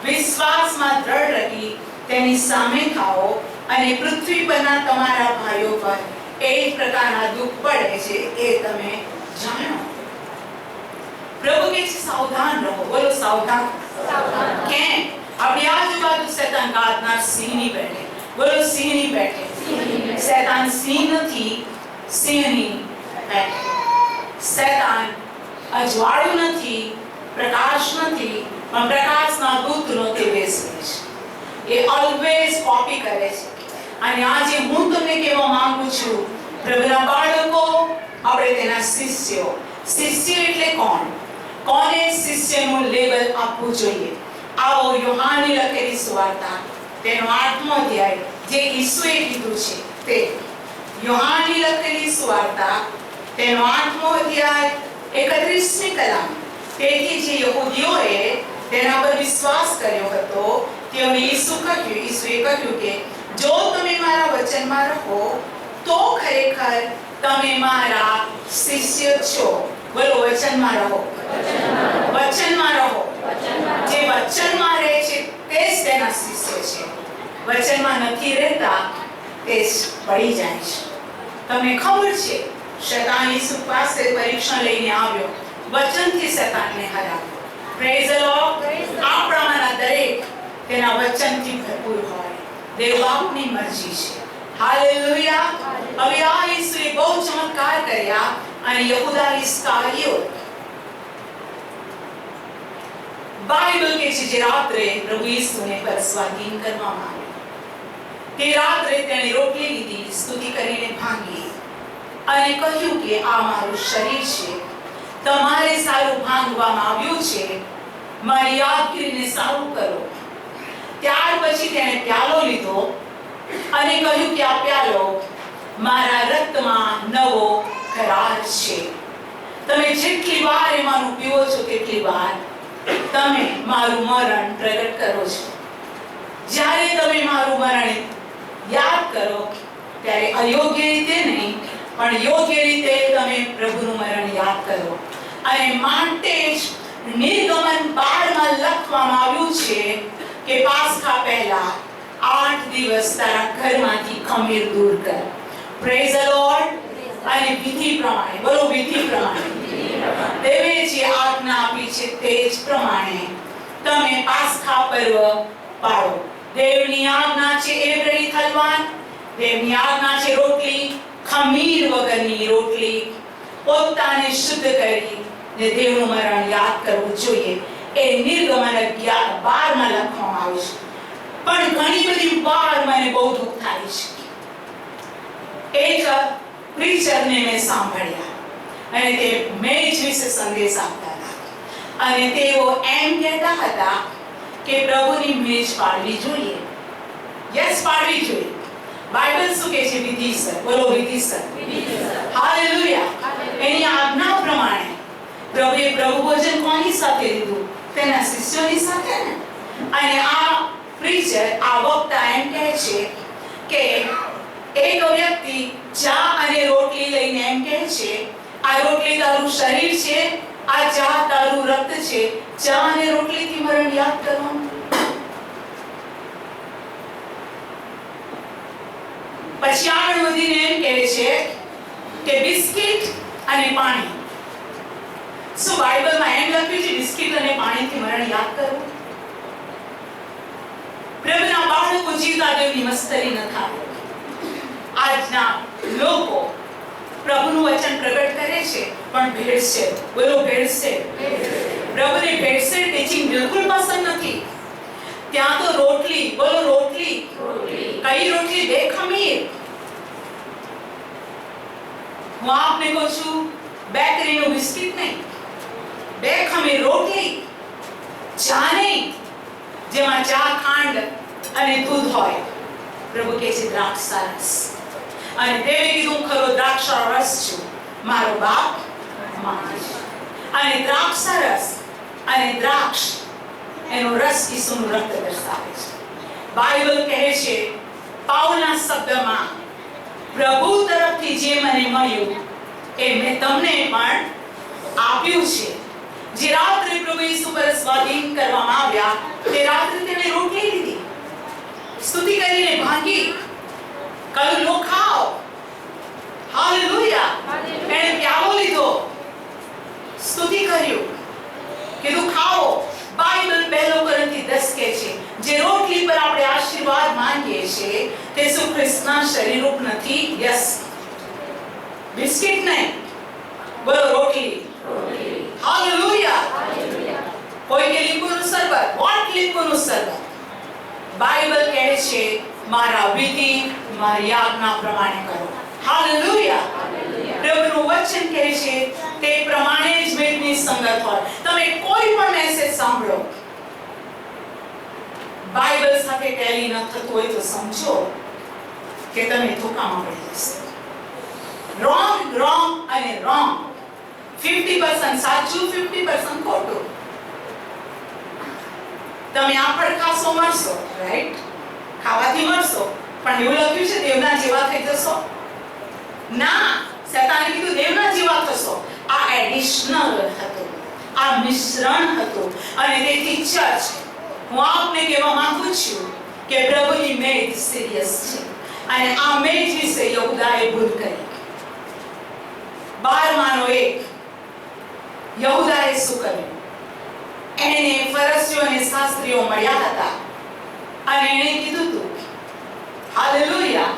વિશ્વાસમાં દ્રઢ રહી તેની સામે ખાઓ અને પૃથ્વી પરના તમારા ભાઈઓ પર એક પ્રકારના દુઃખ પડે છે એ તમે જાણો. પ્રભુ કહે છે સાવધાન રહો. બોલો, સાવધાન. કેમ? આપણી આજુબાજુ શૈતાન ગાજનાર સિંહની પેઠે. બોલો, સિંહની પેઠે. શૈતાન સિંહ નથી, સિંહની પેઠે. શૈતાન અજવાળું નથી, પ્રકાશ નથી, પણ પ્રકાશના દૂતનો તે બેસે છે. એ ઓલવેઝ કોપી કરે છે. અને આજે હું તમને કહેવા માંગુ છું, પ્રભુના બાળકો, આપણે તેના શિષ્યો. શિષ્ય એટલે કોણ? કોને શિષ્યનું લેબલ આપવું જોઈએ? આવો યોહાનની લખેલી સુવાર્તા, તેનો 8મો અધ્યાય, જે ઈસુએ કીધું છે તે. યોહાનની લખેલી સુવાર્તા, તેનો 8મો અધ્યાય, 31મી કલમ. તેથી જે યહૂદીઓએ તેના પર વિશ્વાસ કર્યો હતો, તેઓને ઈસુએ કહ્યું કે જો તમે મારા વચનમાં રહો તો ખરેખર તમે મારા શિષ્ય છો. બોલો, વચનમાં રહો. વચનમાં રહો. જે વચનમાં રહે છે તે જ તેના શિષ્ય છે. વચનમાં નથી રહેતા તે જ પડી જાય છે. તમને ખબર છે, શૈતાન ઈસુ પાસે પરીક્ષણ લઈને આવ્યો, વચનથી શૈતાનને હરાવ્યો. Praise the lord. આપણામાંના દરેક તેના વચનથી ભરપૂર હોય. દેવ બાપની મરજી છે. હાલેલુયા. હવે આ ઈસુએ બહુ ચમત્કાર કર્યા અને યહૂદા ઇસ્કારિયોત, બાઇબલ કે છે, જે રાત્રે પ્રભુ ઈસુને પરસ્વાધીન કરવામાં આવ્યો, તે રાત્રે તેણે રોટલી લીધી, સ્તુતિ કરીને ભાંગી અને કહ્યું કે આ મારું શરીર છે, તમારે સારું ભાંગવામાં આવ્યું છે, મારી યાદ કરીને સારું કરો. ત્યાર પછી તેણે પ્યાલો લીધો અને કહ્યું કે આ પ્યાલો મારા રક્તમાં નવો કરાર છે. તમે જેટલી વાર એમાંનું પીવો છો તેટલી વાર તમે મારું મરણ પ્રગટ કરો છો. જ્યારે તમે મારું મરણ યાદ કરો ત્યારે અયોગ્ય રીતે નહીં, પણ યોગ્ય રીતે તમે પ્રભુનું મરણ યાદ કરો. અને માટે જ નિર્ગમન 12માં લખવામાં આવ્યું છે કે પાસ્ખા પહેલા 8 દિવસ તારા ઘરમાંથી ખમીર દૂર કર. Praise the lord. અને વિધિ પ્રમાણે, બોલો, વિધિ પ્રમાણે દેવે જે આજ્ઞા આપી છે તે જ પ્રમાણે તમે પાસ્ખા પર્વ પાળો. દેવની આજ્ઞા છે એવરેલી થલવાન, દેવની આજ્ઞા છે રોટલી, ખમીર વગરની રોટલી, પોતાને શુદ્ધ કરી ને દેવનું મરણ યાદ કરવું જોઈએ. એ નિર્ગમન 12માં લખવામાં આવ્યું છે. પણ ઘણી બધી વાર મને બહુ દુઃખ થાય છે. એક પ્રીચરને મેં સાંભળ્યા અને તે મેચ વિશે સંદેશ આપતા હતા અને તેઓ એમ કહેતા હતા કે પ્રભુની મેચ પાડવી જોઈએ. યસ, પાડવી જોઈએ. બાઇબલ શું કહે છે? વિધિસર. બોલો, વિધિસર. હાલેલુયા. એની આજ્ઞા પ્રમાણે પ્રભુએ પ્રભુ ભોજન કોની સાથે લીધું? તેના શિષ્યોની સાથે ને. અને આ પ્રીચર, આ વક્તા એમ કહે છે કે એક વ્યક્તિ ચા અને રોટલી લઈને એમ કહે છે, આ રોટલી તારું શરીર છે, આ ચા તારું રક્ત છે. ચા અને રોટલીથી મરણ યાદ કરવાનું. પછી આગળ વધીને એમ કહે છે કે બિસ્કિટ અને પાણી. શું બાઇબલમાં એમ લખ્યું છે બિસ્કિટ અને પાણીથી મરણ યાદ કરવું? પ્રભુના બાળકો જીવતા દેવની મસ્તરી ન થાય. આજના લોકો પ્રભુનું વચન પ્રગટ કરે છે પણ ભેળસેળ. બોલો ભેળસેળ. પ્રભુની ભેળસેળ ટીચિંગ બિલકુલ પસંદ નથી. ત્યાં તો રોટલી, બોલો રોટલી. કઈ રોટલી? બે ખમીર. હું આપને કહું છું, બેકરીનું બિસ્કિટ નહીં, બે ખમીર રોટલી. ચા નહીં જેમાં ચા, ખાંડ અને દૂધ હોય. પ્રભુ કહે છે દ્રાક્ષા રસ. અને દેવે કીધું, ખરો દ્રાક્ષા રસ છું, મારો બાપ માને છે. અને દ્રાક્ષા રસ અને દ્રાક્ષ એનો રસ ઈસુનું રક્ત દર્શાવે છે. બાઇબલ કહે છે પાઉલના શબ્દમાં, પ્રભુ તરફથી જે મને મળ્યું એ મેં તમને પણ આપ્યું છે. જે રાત્રે પ્રભુ ઈસુ પર સ્વાધીન કરવામાં આવ્યા, તે રાત્રે તેણે રોટલી લીધી, સ્તુતિ કરીને ભાંગી, કહ્યું લો ખાઓ. હાલેલુયા. એણે પ્યાલો લીધો, સ્તુતિ કર્યું, કીધું ખાઓ. બાઇબલ 1 કોરિન્થી 10 કહે છે જે રોટલી પર આપણે આશીર્વાદ માંગીએ છીએ તે શું ખ્રિસ્તના શરીરરૂપ નથી? યસ. બિસ્કિટ નહીં, બોલો રોટલી. હાલેલુયા. કોઈ કે લીંબુનું શરબત. વોટ લીંબુનું શરબત? બાઇબલ કહે છે મારા વિધિ, મારી આજ્ઞા પ્રમાણે કરો. હાલેલુયા. પ્રભુનું વચન કહે છે તે પ્રમાણે જ મેઘની સંગત હોય. તમે કોઈ પણ મેસેજ સાંભળો, બાઇબલ સાથે ટેલી ન થતું હોય તો સમજો કે તમે ધોકામાં પડી જશો. રોંગ અને રોંગ. 50% સાચું, 50% ખોટું. તમે આ પડખાસો મળશો, રાઈટ? ખાવાથી મળશો, પણ એવું લખ્યું છે દેવના જેવા થઈ જશો? ના, શેતાને કીધું દેવના જેવા થશો. આ એડિશનલ હતું, આ મિશ્રણ હતું. અને તેથી ચર્ચ, હું આપને કહેવા માંગુ છું કે પ્રભુની મેજ સિરિયસ છે. અને આ મેજ વિશે યહૂદાએ ભૂલ કરી. 12માનો એક યહૂદાએ શું કર્યું? એને ફરસીઓ અને શાસ્ત્રીઓ મળ્યા હતા અને એણે કીધું હતું, હાલેલુયા,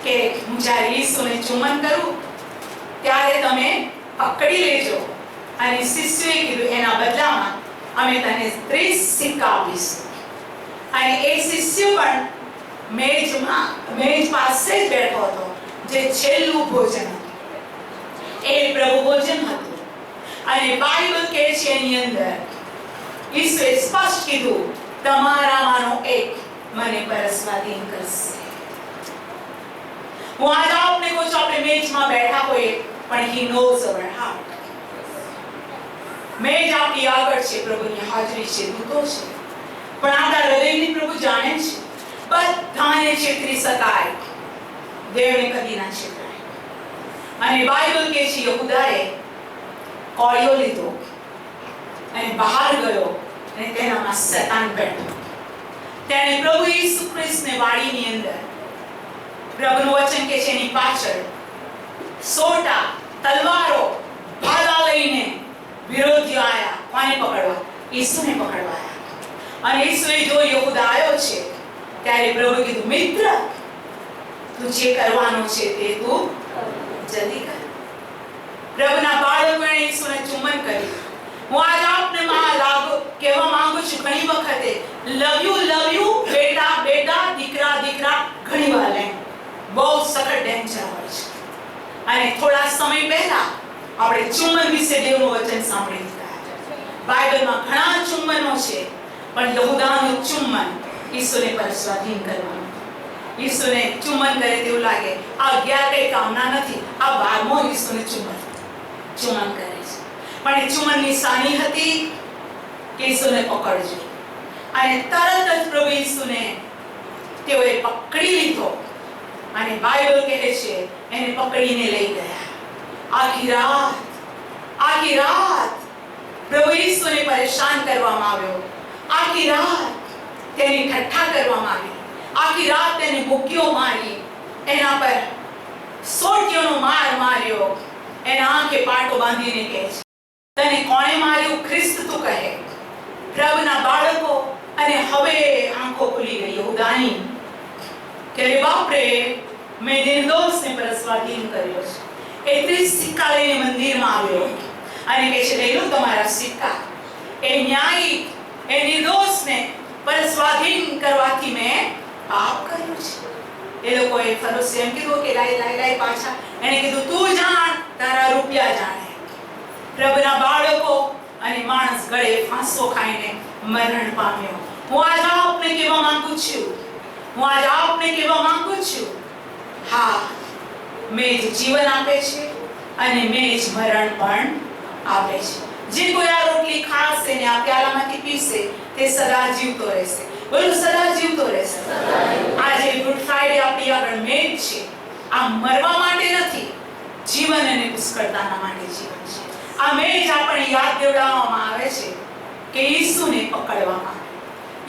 કે હું જ્યારે ઈસુને ચુંબન કરું ત્યારે તમે પકડી લેજો. અને શિષ્યોએ કીધું એના બદલામાં અમે તને 30 સિક્કા આપીશું. અને એ શિષ્ય પણ મેજ પાસે જ બેઠો હતો, જે છેલ્લું ભોજન હતું. એ પ્રભુ ભોજન હતું. અને બાઇબલ કહે છે એની અંદર ઈસુએ સ્પષ્ટ કીધું, તમારામાંનો એક મને પર સ્વાધીન કરશે. હું આજ આપને કહું છું, આપણે મેજમાં બેઠા હોઈએ પણ he knows our heart. મેજ આપણી આગળ છે, પ્રભુની હાજરી છે, દૂતો છે, પણ આપણા હૃદયની પ્રભુ જાણે છે. બધાને છેતરી શકાય, દેવને કદી ના છેતરાય. અને બાઇબલ કહે છે યહૂદાએ કોળિયો લીધો અને બહાર ગયો અને તેનામાં શેતાન બેઠો. તેણે પ્રભુ ઈસુ ખ્રિસ્તને વાડીની અંદર, પ્રભુનું વચન કે છે એની પાછળ સોટા, તલવારો, ભાલા લઈને વિરોધીઓ આયા. કોને પકડવા? ઈસુને પકડવા આયા. અને ઈસુએ જો યહૂદા આવ્યો છે ત્યારે પ્રભુ કીધું, મિત્ર, તું જે કરવાનો છે તે તું જલ્દી કર. પ્રભુના બાળકોએ ઈસુને ચુંબન કર્યું. હું આજ આપને કહેવા માંગુ છું, ઘણી વખતે લવ યુ બેટા બેટા, દીકરા દીકરા, ઘણી વાર લે બહુ સખત ડેન્જર હોય છે. અને થોડા સમય પહેલા આપણે ચુંબન વિશે દેવનું વચન સાંભળી લીધા. બાઇબલમાં ઘણા ચુંબનો છે, પણ યહૂદાનું ચુંબન ઈસુને પર સ્વાધીન કરવાનું. ઈસુને ચુંબન કરે તેવું લાગે આ 11 કઈ કામના નથી, આ 12મો ઈસુને ચુંબન કરે છે. પણ એ ચુંબનની નિશાની હતી કે ઈસુને પકડજો. અને તરત જ પ્રભુ ઈસુને તેઓએ પકડી લીધો અને બાઇબલ કહે છે એને પકડીને લઈ ગયા. આખી રાત પ્રભુ ઈસુને પરેશાન કરવામાં આવ્યો. આખી રાત તેની ઠઠ્ઠા કરવામાં આવી. આખી રાત તેને ભૂક્યો મારી, એના પર સોટીઓનો માર માર્યો. એના આંખે પાટો બાંધીને કહે છે, તને કોણે માર્યું? ખ્રિસ્ત તું કહે. પ્રભુના બાળકો અને હવે આંખો ખુલી ગઈ યહૂદાની કે બાપ રે, મેં નિર્દોષને પર સ્વાધીન કર્યો છે. 31 સિક્કા લઈને મંદિરમાં આવ્યો અને કહે છે, લઈ લો તમારા સિક્કા. એ ન્યાયી, એ નિર્દોષને પર સ્વાધીન કરવાથી મેં પાપ કર્યું છે. એ લોકોએ ફરોસે એમ કીધું કે લાઈ પાછા. એને કીધું, તું જાણ, તારા રૂપિયા જાણે. પ્રભુના બાળકો અને માણસ ગળે ફાંસો ખાઈને મરણ પામ્યો. હું આજ આપને કહેવા માંગુ છું, હા, મેં જ જીવન આપે છે અને મેં જ મરણ પણ આપે છે. જે કોઈ આ રોટલી ખાશે ને આ પ્યાલામાંથી પીશે તે સદા જીવતો રહેશે. બોલો, સદા જીવતો રહેશે. આજે ગુડ ફ્રાઈડે આપણી આગળ મેજ છે. આ મરવા માટે નથી, જીવન અને પુષ્કળતાના માટે જીવન છે. આ મેજ આપણને યાદ દેવડાવવામાં આવે છે કે ઈસુને પકડવામાં આવ્યો,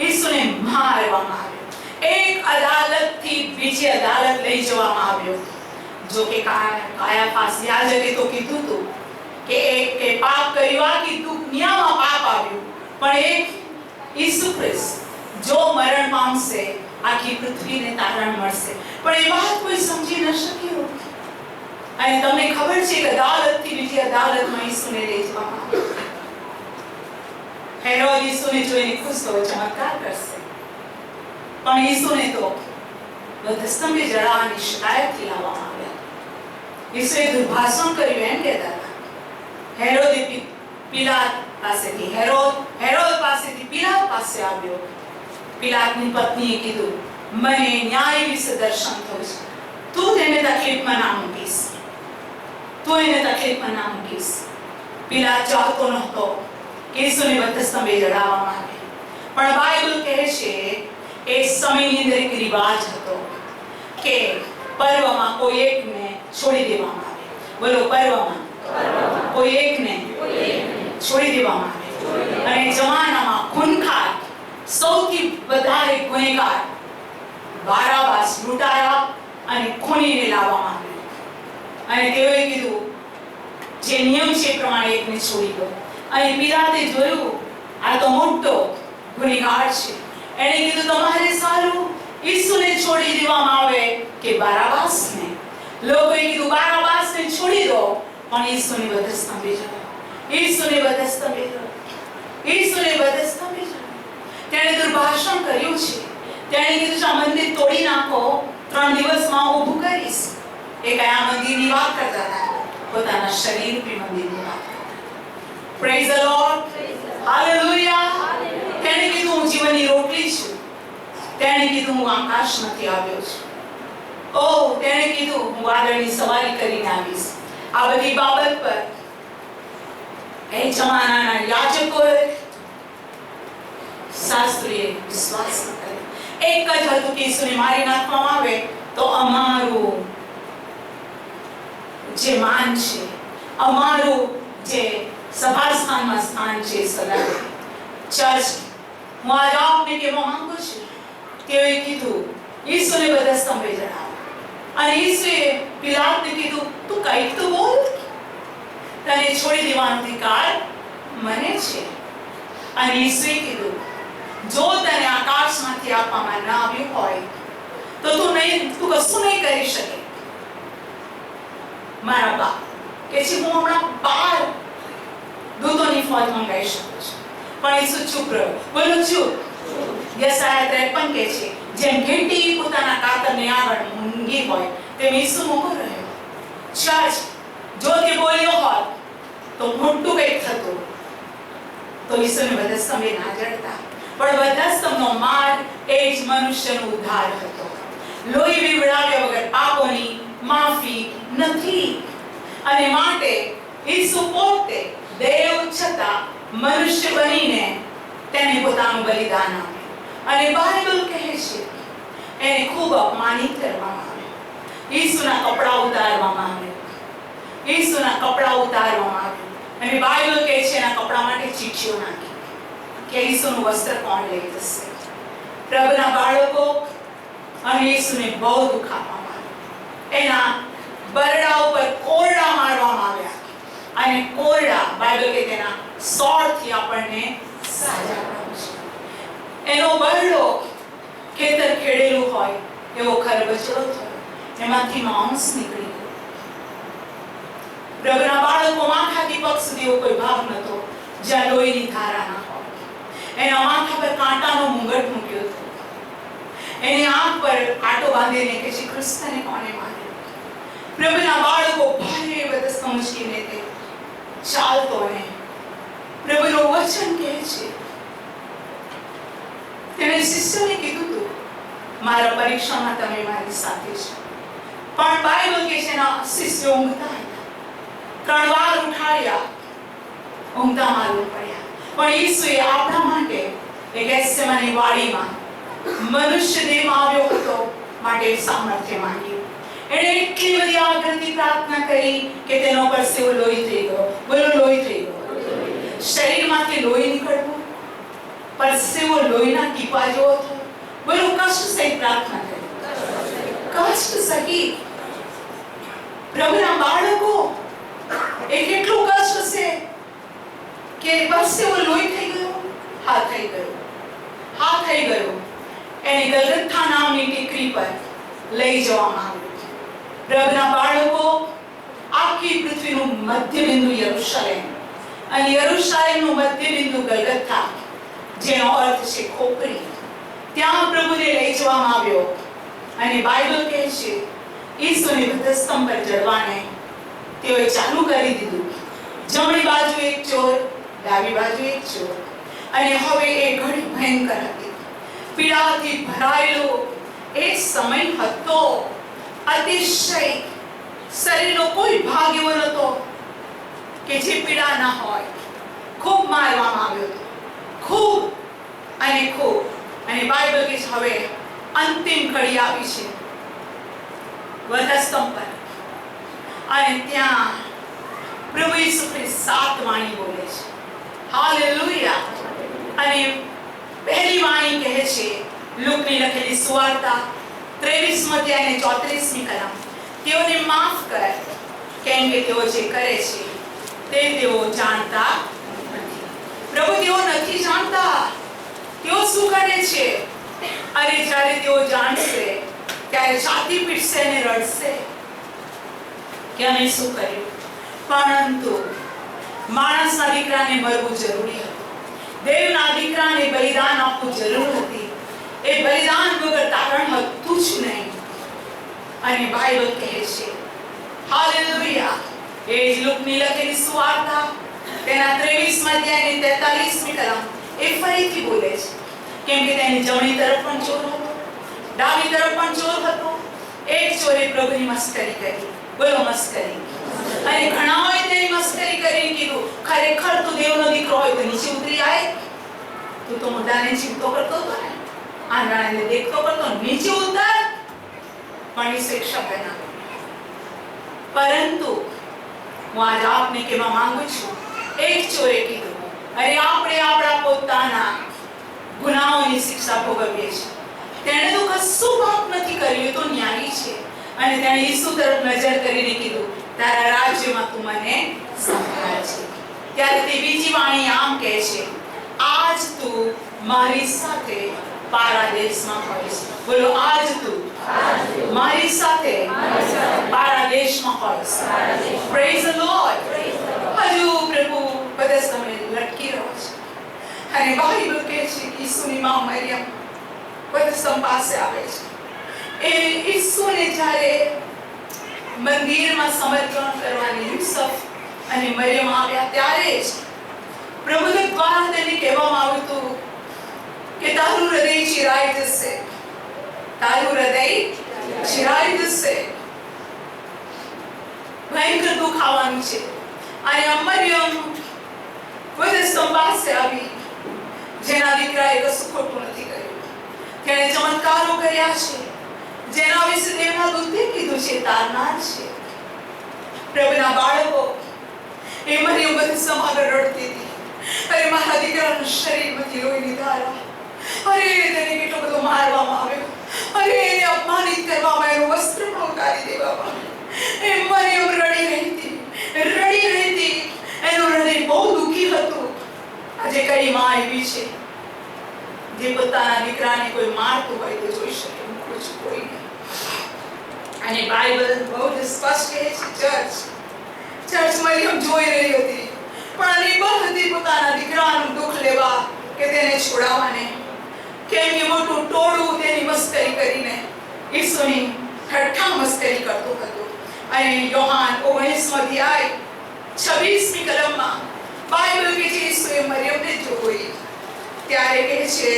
ઈસુને મારવામાં આવ્યો, એક અદાલતથી બીજી અદાલત લઈ જવામાં આવ્યો. જો કે કાયાફાસ યાજકે તો કીધું હતું કે પાપ કર્યું, આખી દુનિયામાં પાપ આવ્યું, પણ એક ઈસુ ખ્રિસ્ત જો મરણ પામશે આખી પૃથ્વીને તારણ મળશે. પણ એ વાત કોઈ સમજી ન શક્યું. અને તમને ખબર છે કે અદાલતથી બીજી અદાલતમાં ઈસુને લઈ જવામાં આવ્યો. હેરોદ ઈસુને જોઈને ખુશ થયો, ચમત્કાર કરશે, પણ ઈસુને તો વધસ્તંભે જડાવવાની શિકાયતથી લાવવામાં આવ્યા. ઈસુએ દુર્ભાષણ કર્યું એમ કહેતા હતા. હેરોદ પાસેથી પિલાત પાસે આવ્યો. પિલાતની પત્નીએ કીધું, મને ન્યાય વિશે દર્શન થયું છે, તું તેને તકલીફમાં ના મૂકીશ. પિલાત ચાહતો નહોતો કે ઈસુને વધસ્તંભે જડાવવામાં આવે, પણ બાઇબલ કહે છે એ સમયની અંદર એક રિવાજ હતો કે પર્વમાં કોઈ એકને છોડી દેવામાં આવે. બોલો, પર્વમાં કોઈ એકને છોડી દેવામાં આવે. અને જમાનામાં ખૂનખાર, સૌથી વધારે ગુનેગાર બારાબાસ, લૂંટારા અને ખૂનીને લાવવામાં આવ્યો. અને તેઓએ કીધું, જે નિયમ છે પ્રમાણે એકને છોડી દો. અને પિલાતે જોયું આ તો મોટો ગુનેગાર છે. એણે કીધું, તમારે સારું ઈસુને છોડી દેવામાં આવે કે બારાબાસને? લોકોએ કીધું, બારાબાસને છોડી દો, પણ ઈસુને વધસ્તંભે જડાવો. તેણે દુર્ભાષણ કર્યું છે. તેણે કીધું, આ મંદિર તોડી નાખો, 3 દિવસમાં ઊભું કરીશ. એ કયા મંદિરની વાત કરતા હતા? પોતાના શરીરરૂપી મંદિરની વાત કરતા. Praise the Lord, hallelujah. તેણે કીધું, હું જીવનની રોટલી છું. તેણે કીધું, હું આકાશમાંથી આવ્યો છું. તેણે કીધું, હું વાદળની સવારી કરીને આવીશ. આ બધી બાબત પર એ જમાનાના યાજકોએ, શાસ્ત્રીએ વિશ્વાસ ન કર્યો. એક જ હતું કે ઈસુને મારી નાખવામાં આવે તો અમારું જે માન છે, અમારું જે સભાસ્થાનમાં સ્થાન છે, સદા ચર્ચ. હું આજ આપને કહેવા માંગુ છું, તેઓએ કીધું ઈસુને વધસ્તંભે જડાવો. અને ઈસુએ પિલાતને કીધું, તું કંઈક તો બોલ, તને છોડી દેવાનો અધિકાર મને છે. અને ઈસુએ કીધું, જો તને આકાશમાંથી આપવામાં ન આવ્યું હોય તો તું કશું નહીં કરી શકે. મારા બા કે છે, હું હમણાં 12 દૂતોની ફોજ મંગાવી શકું છું. પણ ઈસુ ચૂપ રહ્યો. બોલો, ચૂપ. યશાયા 53 કહે છે, જેમ ઘંટી પોતાના કાતરને આગળ મૂંગી હોય તેમ ઈસુ મૂકો રહ્યો. ચર્ચ જો તે બોલ્યો હોત તો મોટું કંઈક થતું, તો ઈસુને વધસ્તંભે ના જડતા. પણ વધસ્તંભનો માર્ગ એ જ મનુષ્યનો ઉદ્ધાર હતો. લોહી પીવડાવ્યા વગર પાપોની માફી નથી. અને માટે ઈસુ પોતે દેવ છતાં મનુષ્ય બનીને તેને પોતાનું બલિદાન આપ્યું. અને બાઇબલ કહે છે એને ખૂબ અપમાનિત કરવામાં આવ્યો. ઈસુના કપડાં ઉતારવામાં આવ્યા. ઈસુના કપડાં ઉતારવામાં આવ્યા. અને બાઇબલ કહે છે એના કપડા માટે ચીઠીઓ નાખી કે ઈસુનું વસ્ત્ર કોણ લઈ જશે. પ્રભુના બાળકો અને ઈસુને બહુ દુઃખ આપવામાં આવ્યું. એના બરડા ઉપર કોરડા મારવામાં આવ્યા. અને કોરડા બાઇબલ કે તેના સોળથી આપણને સાજા આપે છે. એનો બરડો ખેતર ખેડેલું હોય એવો ખરબચડો થયો, એમાંથી માંસ નીકળી ગયું. પ્રભુના બાળકો માથાથી પગ સુધી એવો કોઈ ભાગ નહોતો જ્યાં લોહીની ધારા ના હોય. એના માથા પર કાંટાનો મુંગટ મૂક્યો હતો. એની આંખ પર કાંટો બાંધીને કે શ્રી કૃષ્ણને કોને માર્યો. પ્રભુના બાળકો ભારે બધા સમજીને તે ચાલતો ને પ્રભુનું વચન કહે છે તેણે શિષ્યોને કીધું હતું મારા પરીક્ષામાં તમે મારી સાથે છો. પણ બાઇબલ કહે છે એના શિષ્યો ઊંઘતા હતા. 3 વાર ઉઠાડ્યા, ઊંઘતા માલુમ પડ્યા. પણ ઈસુએ આપણા માટે એ ગેથસેમાની વાડીમાં મનુષ્ય દેહમાં આવ્યો હતો માટે સામર્થ્ય માંગ્યું. એણે એટલી બધી આગ્રહથી પ્રાર્થના કરી કે તેનો પરસેવો લોહી થઈ ગયો. બોલો લોહી થઈ ગયો. શરીરમાંથી લોહી નીકળવું, પરસેવો લોહીના ટીપા જેવો થયો. બોલો કષ્ટ સહિત પ્રાર્થના કરી. કષ્ટ સહિત. પ્રભુના બાળકો એ કેટલું કષ્ટ છે કે પરસેવો લોહી થઈ ગયો. હા થઈ ગયો. હા થઈ ગયો. એને ગલગથા નામની ટેકરી પર લઈ જવામાં આવ્યું. પ્રભુના બાળકો આખી પૃથ્વીનું મધ્યબિંદુ યરુશલેમ અને યરુશલેમનું મધ્યબિંદુ ગલગથા જેનો અર્થ છે ખોપરી, ત્યાં પ્રભુને લઈ જવામાં આવ્યો. અને બાઇબલ કહે છે ઈસુને વધસ્તંભ પર ચડવાને તેઓએ ચાલુ કરી દીધું. જમણી બાજુ એક ચોર, ડાબી બાજુ એક ચોર. અને હવે એ ઘડી ભયંકર હતી. પીડાથી ભરાયેલો એ સમય હતો. અતિશય શરીરનો કોઈ ભાગ એવો નહોતો કે જે પીડા ના હોય. ખૂબ મારવામાં આવ્યો હતો, ખૂબ અને ખૂબ. અને બાઇબલ કહે છે હવે અંતિમ ઘડી આવી છે વધસ્તંભ પર. અને ત્યાં પ્રભુ ઈસુ ખ્રિસ્ત 7 વાણી બોલે છે. હાલેલુયા. અને પહેલી વાણી કહે છે લુકની લખેલી સુવાર્તા 23 અધ્યાય અને 34મી કલમ, તેઓને માફ કર કેમ કે તેઓ જે કરે છે તે તેઓ જાણતા નથી. પ્રભુ તેઓ નથી જાણતા તેઓ શું કરે છે. અરે જ્યારે તેઓ જાણશે ત્યારે છાતી પીટશે અને રડશે કે અમે શું કર્યું. પરંતુ માણસના દીકરાને મરવું જરૂરી હતું. દેવના દીકરાને બલિદાન આપવું જરૂર હતી. એ બલિદાન વગર તારણ હતું જ નહીં. અને બાઇબલ કહે છે હાલેલુયા. એ જ લુકની લખેલી સુવાર્તા તેના 23 અધ્યાયની 43મી કલમ એ ફરીથી બોલે છે કેમ કે તેની જમણી તરફ પણ ચોર હતો, ડાબી તરફ પણ ચોર હતો. એક ચોરે પ્રભુની મસ્કરી કરી. બોલો મસ્કરી. અને ઘણાઓએ તેની મસ્કરી કરીને કીધું ખરેખર તું દેવનો દીકરો હોય તો નીચે ઉતરી આય. તું તો મુદ્દાને ચિંતો કરતો હતો ને, આંધળાને દેખતો કરતો, નીચે ઉતર. પણ એ શિક્ષક ના. પરંતુ હું આજ આપને કહેવા માંગુ છું એક ચોરે કીધું અરે આપણે આપણા પોતાના ગુનાઓની શિક્ષા ભોગવીએ છીએ. તેણે તો કશું પાપ નથી કર્યું, તો ન્યાયી છે. અને તેણે ઈસુ તરફ નજર કરીને કીધું તારા રાજ્યમાં તું મને સંભાળ છે. ત્યારે તે બીજી વાણી આમ કહે છે આજ તું મારી સાથે પારાદેશમાં હોઈશ. બોલો આજ તું મારી સાથે પારાદેશમાં હોઈશ. Praise the lord. હજુ પ્રભુ બધા સમય લટકી રહ્યો છે. અને બાઇબલ કહે છે કે ઈસુની માં મરિયમ બધા પાસે આવે છે. એ ઈસુને જ્યારે મંદિરમાં સમર્પણ કરવાની યુસુફ અને મરિયમ આવ્યા ત્યારે જ પ્રભુને દ્વારા તેને કહેવામાં આવ્યું હતું કે તારું હૃદય ચિરાઈ જશે, તારું હૃદય ચિરાઈ જશે. ભયંકર દુઃખ આવવાનું છે. અને મરિયમ વધસ્તંભ પાસે આવી જેના દીકરાએ કશું ખોટું નથી કર્યું, તેણે ચમત્કારો કર્યા છે, જેના વિશે દેવના દૂતે કીધું છે તારનાર છે. પ્રભુના બાળકો એ મરિયમ બધી સમાગર રડતી હતી. અરે મારા દીકરાના શરીરમાંથી લોહીની ધારા, અરે તેને કેટલો બધો મારવામાં આવ્યો, અરે એને અપમાનિત કરવામાં, એનું વસ્ત્ર પણ ઉતારી દેવામાં. એ મરિયમ રડી રહી હતી. એનું હૃદય બહુ દુઃખી હતું. આજે કઈ માં એવી છે જે પોતાના દીકરાને કોઈ મારતું હોય તો જોઈ શકે, કોઈ નહીં. અને બાઇબલ બહુ જ સ્પષ્ટ કહે છે, ચર્ચ મરિયમ જોઈ રહી હતી, પણ અનિબદ્ધ હતી પોતાના દીકરાનું દુઃખ લેવા કે તેને છોડાવવાને. કેમ કે મોટું ટોળું તેની મસ્કરી કરીને ઈસુની ઠઠ્ઠા મસ્કરી કરતું હતું. અને યોહાન 19 અધ્યાય 26મી કલમમાં બાઇબલ કે છે ઈસુએ મરિયમને જોઈ ત્યારે કહે છે,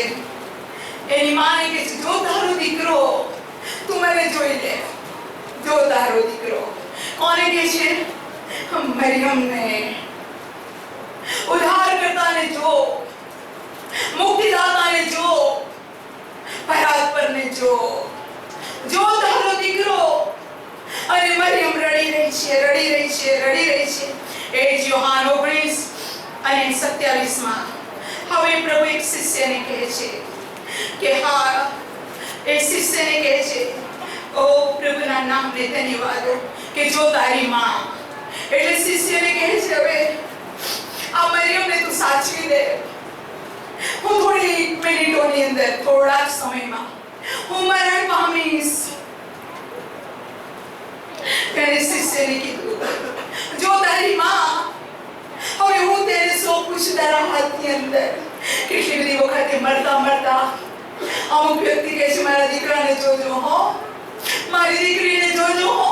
એની માને કહે છે, જો તારો દીકરો, તું મને જોઈ લે, જો તારો દીકરો. કોને કહે છે? મરિયમને. ઉદ્ધારકર્તાને જો, મુક્તિદાતાને જો, પરાત્પરને જો તારો દીકરો. અને મરિયમ રડી રહી છે. એ જ યોહાન 19 અને 27માં હવે પ્રભુ એક શિષ્યને કહે છે કે હા, એ શિષ્યને કહે છે, ઓ પ્રભુના નામને ધન્યવાદો કે જો તારી માં. એટલે શિષ્યને કહે છે, હવે આ મરિયમને તું સાચવી દે, હું થોડી મિનિટોની અંદર, થોડા સમયમાં હું મરણ પામીશ. તેને શિષ્યને કીધું, જો તારી માં, હવે હું તેને સોંપું છું તારા હાથની અંદર. કેટલી બધી વખતે મળતા અમુક વ્યક્તિ કહે છે, મારા દીકરાને જોજો હો, મારી દીકરીને જોજો હો,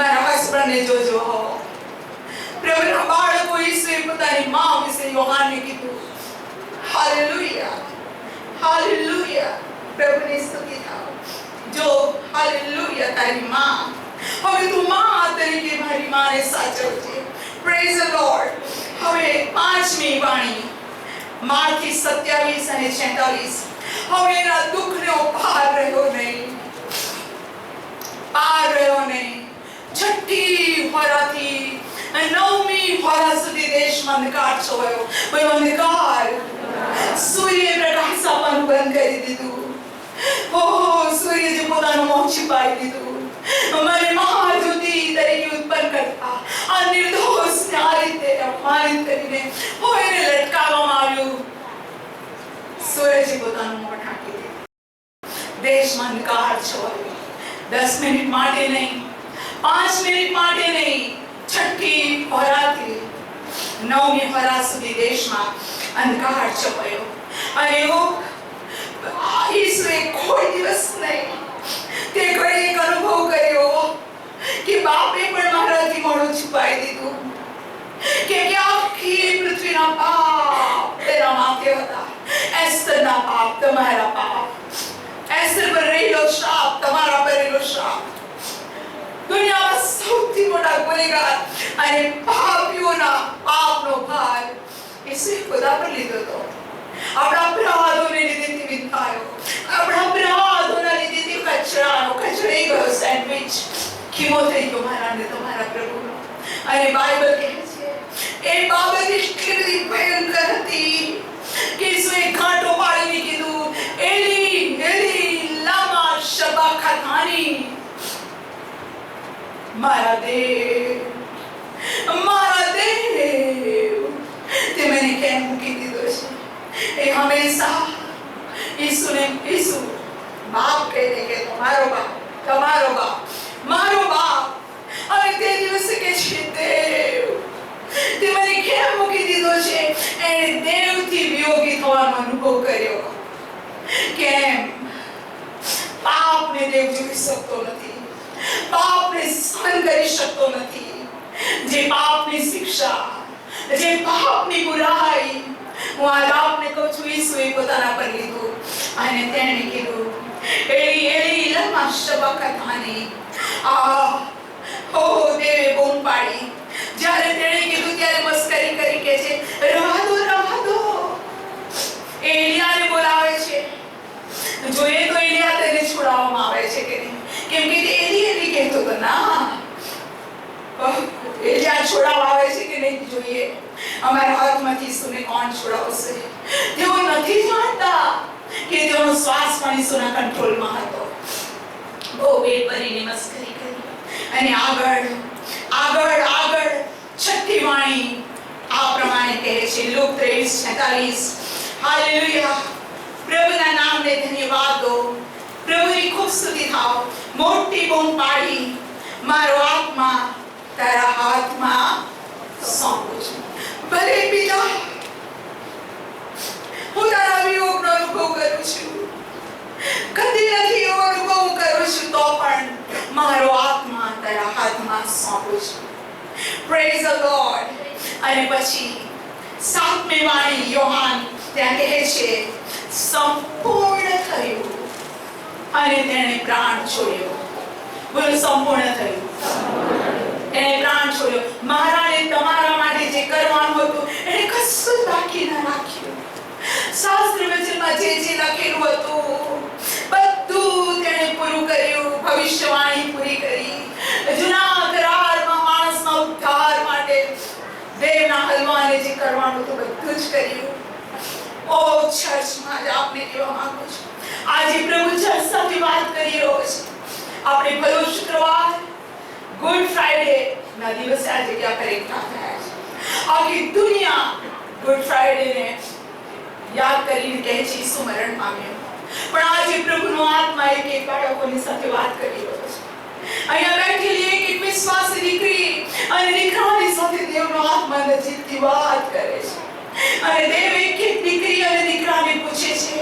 મારા હસબન્ડને જોજો હો. પ્રભુના બાળકો ઈસુએ પોતાની માં વિશે યોહાનને કીધું. હાલેલુયા, પ્રભુની સ્તુતિ થાવ. જો હાલેલુયા, તારી માં. હવે તું માં તરીકે મારી માને સાચવજે. Praise the lord. હવે 5મી વાણી માર્કથી 27 અને 46. હવે એના દુઃખનો પાર રહ્યો નહીં. 6ઠી હોરાથી 9મી હોરા સુધી દેશમાં અંધકાર છવાયો. બધો અંધકાર. સૂર્ય પ્રકાશ આપવાનું બંધ કરી દીધું. સૂર્ય જે પોતાનું મોં છુપાવી દીધું. અમારી મહાજ્યોતિ તરીકે ઉત્પન્ન કરતા આ નિર્દોષને આ રીતે અપમાનિત કરીને એને લટકાવવામાં આવ્યું. સૂર્યજી પોતાનું મોં ઢાંકી દીધું. દેશમાં અંધકાર છવાયો. 10 મિનિટ માટે નહીં, 5 મિનિટ માટે નહીં, 6ઠી હોરાથી 9મી હોરા સુધી દેશમાં અંધકાર છવાયો. અને ઈસુએ કોઈ દિવસ નહીં તે કોઈ એક અનુભવ કર્યો કે બાપે પણ મારાથી મોઢું છુપાવી દીધું. કે આખી પૃથ્વીના પાપ તેના માથે હતા. એસ્તરના પાપ, તમારા પાપ. એસ્તર પર રહેલો શ્રાપ, તમારા પર રહેલો શ્રાપ. દુનિયામાં સૌથી મોટા ગુનેગાર અને પાપીઓના પાપનો ભાર ઈસુએ ખુદા પર લીધો હતો. આપણા અપરાધોને લીધે તે વિંધાયો. આપણા અપરાધોના લીધે તે કચરાઈ ગયો સેન્ડવિચ. ખીમો થઈ ગયો મારા ને તમારા પ્રભુનો. અને બાઇબલ કહે છે એ બાબત એટલી બધી ભયંકર હતી કે ઈસુએ કાંટો પાડીને કીધું, એલી એલી લામા શબાખથાની. મારા દેવ, તે મને કેમ મૂકી દીધો છે? એ હંમેશા ઈસુ બાપ કહે કે તમારો બાપ, મારો બાપ. અને તે દિવસે કે છે, દેવ, તે મને કેમ મૂકી દીધો છે? એણે દેવથી વિયોગી થવાનો અનુભવ કર્યો. કેમ? પાપને દેવ જોઈ શકતો નથી, પાપને સહન કરી શકતો નથી. જે પાપની શિક્ષા, જે પાપની બુરાઈ, હું આ બાપને કહું છું, ઈસુએ પોતાના પર લીધું. અને તેણે કીધું, એલી એલી લમા શબાખથાની. દેવે બૂમ પાડી. જ્યારે તેણે કીધું ત્યારે મસ્કરી કરી કે છે, રહેવા દો, કેમ કે તે એલી કહેતો હતો ના, એલિયા છોડાવવા આવે છે કે નહીં જોઈએ, અમારા હાથમાંથી ઈસુને કોણ છોડાવશે? તેઓ નથી જાણતા કે તેઓનો શ્વાસ પણ ઈસુના કંટ્રોલમાં હતો. બહુ વેટ ભરીને મસ્કરી કરી અને આગળ આગળ આગળ છઠ્ઠી વાણી આ પ્રમાણે કહે છે, લુક 23:46. હાલેલુયા, પ્રભુના નામને ધન્યવાદ દો, પ્રભુની ખૂબ સ્તુતિ થાઓ, મોટી બૂમ પાડી મારો આત્મા તારા હાથમાં સોંપું છું. ભલે પિતા, હું તારા વિયોગનો અનુભવ કરું છું, કદી નથી એવો અનુભવ કરું છું, તો પણ મારો આત્મા તારા હાથમાં સોંપું છું. Praise the lord. અને પછી 7મી વાણી યોહાન ત્યાં કહે છે, સંપૂર્ણ થયું અને તેણે પ્રાણ છોડ્યો. બોલો, સંપૂર્ણ થયું, એને પ્રાણ છોડ્યો. મહારાજે તમારા માટે જે કરવાનું હતું એને કશું જ બાકી ન રાખ્યું. શાસ્ત્ર વચનમાં જે જે લખેલું હતું બધું તેણે પૂરું કર્યું. ભવિષ્યવાણી પૂરી કરી. જૂના કરારમાં માણસના ઉદ્ધાર માટે દેવના હલવાને જે કરવાનું હતું બધું જ કર્યું. ઓ ચર્ચમાં જ આપને કહેવા માંગુ છું, આજે પ્રભુ ચર્ચ સાથે વાત કરી રહ્યો છે. આપણે ભલો શુક્રવાર, ગુડ ફ્રાઈડે ના દિવસે આજે ક્યાં પર એકઠા થયા છે. આખી દુનિયા ગુડ ફ્રાઈડે ને યાદ કરીને કહે છે ઈસુ મરણ પામ્યો. પણ આજે પ્રભુનો આત્મા એક બાળકોની સાથે વાત કરી રહ્યો છે. અહીંયા બેઠેલી એક વિશ્વાસી દીકરી અને દીકરાની સાથે દેવનો આત્મા નજીકથી વાત કરે છે. અને દેવ એક દીકરી અને દીકરાને પૂછે છે,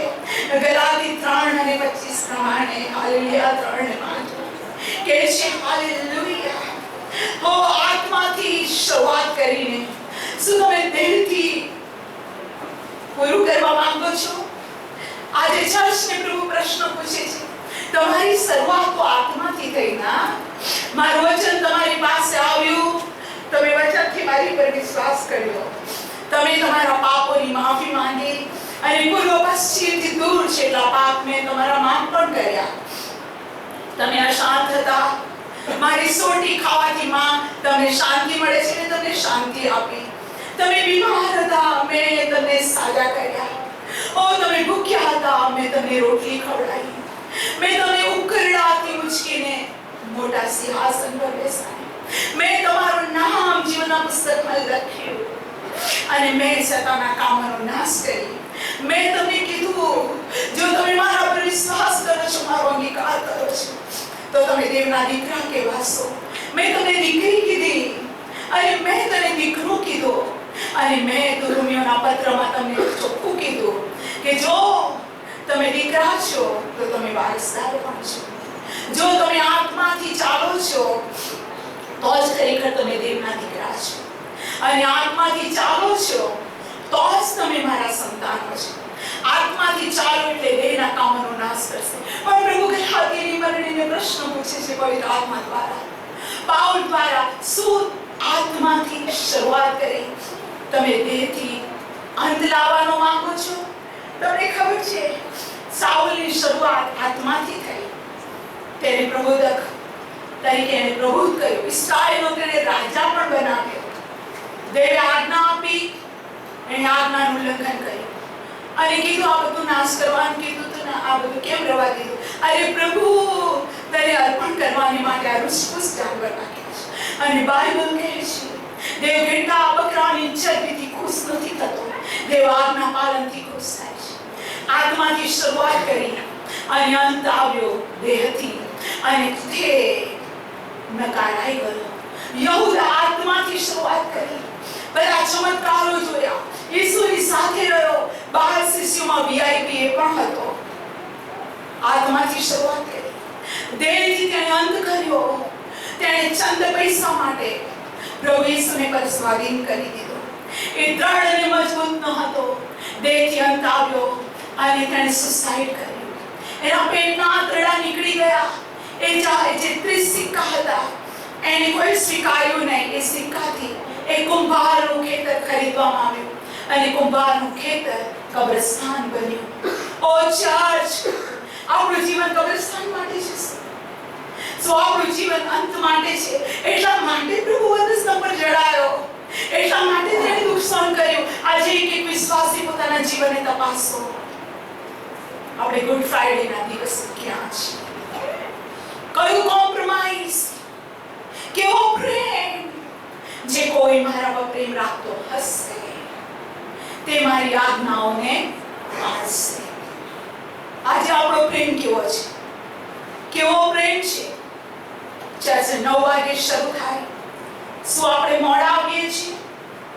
ગલાતી 3:25 પ્રમાણે, હાલેલુયા 3:5 કહે છે, હાલેલુયા, હો આત્માથી શરૂઆત કરીને શું તમે દિલથી પૂરું કરવા માંગો છો? આજે ચર્ચને પ્રભુ પ્રશ્ન પૂછે છે, તમારી શરૂઆત તો આત્માથી થઈ ના? મારું વચન તમારી પાસે આવ્યું, તમે વચનથી મારી પર વિશ્વાસ કર્યો, તમે તમારા પાપોની માફી માંગી અને પૂર્વ પશ્ચિમથી દૂર છેલ્લા પાપને તમારા માફ પણ કર્યા. તમે અશાંત હતા, મારી સોટી ખાવાથી માં તમને શાંતિ મળે છે ને તમને શાંતિ આપી. તમે બીમાર હતા, મેં તમને સાજા કર્યા. ઓ તમે ભૂખ્યા હતા, મેં તમને રોટલી ખવડાવી. મેં તમને ઉકરડાથી ઉચકીને મોટા સિંહાસન પર બેસાડી. મેં તમારું નામ જીવનના પુસ્તકમાં લખ્યું અને મેં સતાના કામોનો નાશ કરી. મેં તમને કીધું, જો તમે મારા પર વિશ્વાસ કરો છો, મારો અંગીકાર કરો છો, તો તમે દેવના દીકરા કહેવાશો. મેં તમને દીકરી કીધી અને મેં તને દીકરો કીધો. અને મેં તો રોમિયોના પત્રમાં તમને ચોખ્ખું કીધું કે જો તમે દીકરા છો તો તમે વારસદાર પણ છો. જો તમે આત્માથી ચાલો છો તો જ ખરેખર તમે દેવના દીકરા છો. અને આત્માથી ચાલો છો તો જ તમે મારા સંતાનો છો. આત્માથી ચાલો એટલે દેહના કામોનો નાશ કરશે. પણ પ્રભુ ગલાતીની મંડળીને પ્રશ્ન પૂછે છે પવિત્ર આત્મા દ્વારા, પાઉલ દ્વારા, શું આત્માથી શરૂઆત કરી તમે દેહથી અંત લાવવાનો માંગો છો? તમને ખબર છે સાઉલની શરૂઆત આત્માથી થઈ. તેને પ્રબોધક તરીકે એને પ્રબોધ કર્યો. ઇસ્રાએલનો તેને રાજા પણ બનાવ્યો. દેવે આજ્ઞા આપી, એને આજ્ઞાનું ઉલ્લંઘન કર્યું અને કીધું આ બધું નાશ કરવાનું કીધું તો આ બધું કેમ રવા દીધું? અરે પ્રભુ તને અર્પણ કરવાની માટે આ રૂસપુસ જાનવર નાખ્યા છે. અને બાઇબલ કહે છે દેવ ઘેટા બકરાની ચરબીથી ખુશ નથી થતો, દેવ આજ્ઞા પાલનથી ખુશ થાય છે. આત્માથી શરૂઆત કરી અને અંત આવ્યો દેહથી અને તે નકારાઈ ગયો. યહૂદા આત્માથી શરૂઆત કરી, બધા ચમત્કારો જોયા, ઈસુની સાથે રહ્યો, 12 શિષ્યોમાં વીઆઈપી એ પણ હતો. આત્માથી શરૂઆત કરી, દેહથી તેણે અંત કર્યો. તેણે ચંદ પૈસા માટે પ્રભુ ઈસુને પર સ્વાધીન કરી દીધો. એ દ્રઢ અને મજબૂત ન હતો. દેહથી અંત આવ્યો અને તેણે સુસાઇડ કર્યું. એના પેટના આંતરડા નીકળી ગયા. એ જે 30 સિક્કા હતા એને કોઈ સ્વીકાર્યું નહીં. એ સિક્કાથી એ કુંભારનું ખેતર ખરીદવામાં આવ્યું અને કુંભારનું ખેતર કબ્રસ્તાન બન્યું. ઓ ચર્ચ, આપણું જીવન કબ્રસ્તાન માટે છે. મારું જીવન અંત માટે છે, એટલા માટે પ્રભુ વધસ્તંભ પર ચડાયો, એટલા માટે તેણે દુઃખ સહન કર્યું. આજે એક વિશ્વાસી પોતાના જીવનને તપાસો. આપણે ગુડ ફ્રાઈડે ના દિવસ ક્યાં છે? કયું કોમ્પ્રોમાઇઝ, કેવો પ્રેમ? જે કોઈ મારા પર પ્રેમ રાખતો હશે તે મારી આજ્ઞાઓને પાળશે. આજે આપણો પ્રેમ કેવો છે? કેવો પ્રેમ છે? ચર્ચ 9 વાગે શરૂ થાય, શું આપણે મોડા આવીએ છીએ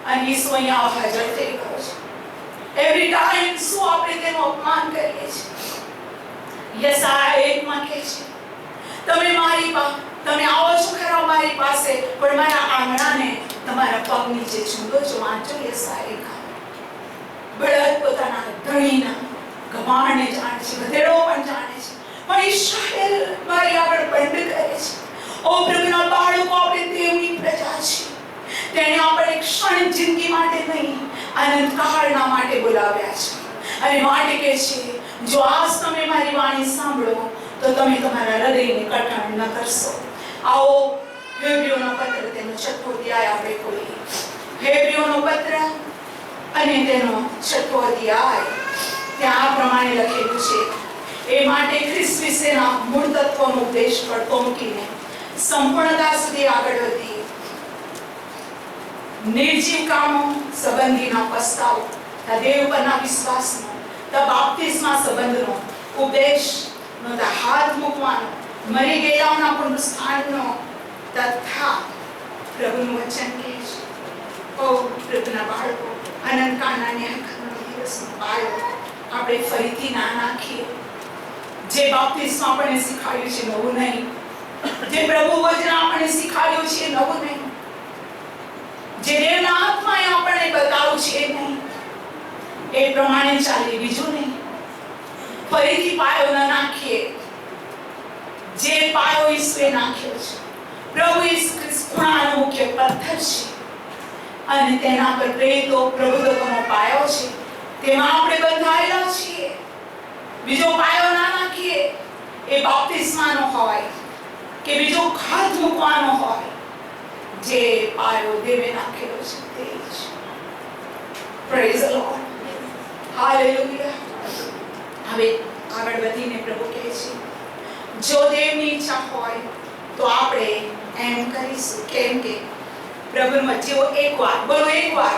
અને ઈસુ અહીંયા હાજર થઈ ગયો છે? એવરી ટાઈમ શું આપણે તેનું અપમાન કરીએ છીએ? યસાયા 1 માં કહે છે, તમે આવો છો ખરા મારી પાસે, પણ મારા આંગણાને તમારા પગ નીચે છૂંદો છો. વાંચો યસાયા 1. બળદ પોતાના ધણીના ગમાણને જાણે છે, ગધેડો પણ જાણે છે, પણ ઇસ્રાએલ મારી આગળ બંધ કરે છે. ઓ પ્રભુના બાળકો, આપણે દેવની પ્રજા છીએ. તેણે આપણે ક્ષણ જિંદગી માટે નહીં, અનંતકાળના માટે બોલાવ્યા છે. અને માટે કહે છે, જો આજ તમે મારી વાણી સાંભળો તો તમે તમારા હૃદયને કઠણ ન કરશો. આવો હેબ્રીઓનો પત્ર, તેનો 6થો અધ્યાય આપણે ખોલીએ. હેબ્રીઓનો પત્ર અને તેનો 6થો અધ્યાય. ત્યાં આ પ્રમાણે લખેલું છે, એ માટે ખ્રિસ્ત વિશેના મૂળ તત્વોનો ઉપદેશ પડતો મૂકીને સંપૂર્ણતા સુધી આગળ વધી નિર્જીવ કામો સંબંધીના પસ્તાવો, દેવ પરના વિશ્વાસનો, બાપ્તિસ્મા સંબંધનો ઉપદેશનો, હાથ મૂકવાનો, મરી ગયેલાઓના પુનરુત્થાનનો તથા પ્રભુનું વચન કહે છે. ઓ પ્રભુના બાળકો, અનંતકાળના ન્યાયનો દિવસનો પાયો આપણે ફરીથી ના નાખીએ. જે બાપ્તિસ્મા આપણને શીખવાડ્યું છે નવું નહીં, જે પ્રભુ વચન આપણને શીખવાડ્યું છે નવું નહીં, જે દેવના આત્માએ આપણને બતાવ્યું છે નહીં, એ પ્રમાણે ચાલે, બીજું નહીં. ફરીથી પાયો ન નાખીએ. જે પાયો ઈશ્વરે નાખ્યો છે, પ્રભુ ઈસુ ખ્રિસ્ત ખૂણાનો મુખ્ય પથ્થર છે અને તેના પર પ્રેતો પ્રબોધકોનો પાયો છે, તેમાં આપણે બંધાયેલા છીએ. બીજો પાયો ના નાખીએ. એ બાપ્તિસ્માનો હોય કે બીજો હાથ મૂકવાનો હોય, જે પાયો દેવે નાખેલો છે તે જ. Praise the Lord, hallelujah. હવે આગળ વધીને પ્રભુ કહે છે, જો દેવની ઈચ્છા હોય તો આપણે એમ કરીશું. કેમ કે પ્રભુમાં જેઓ એકવાર, બોલો એકવાર,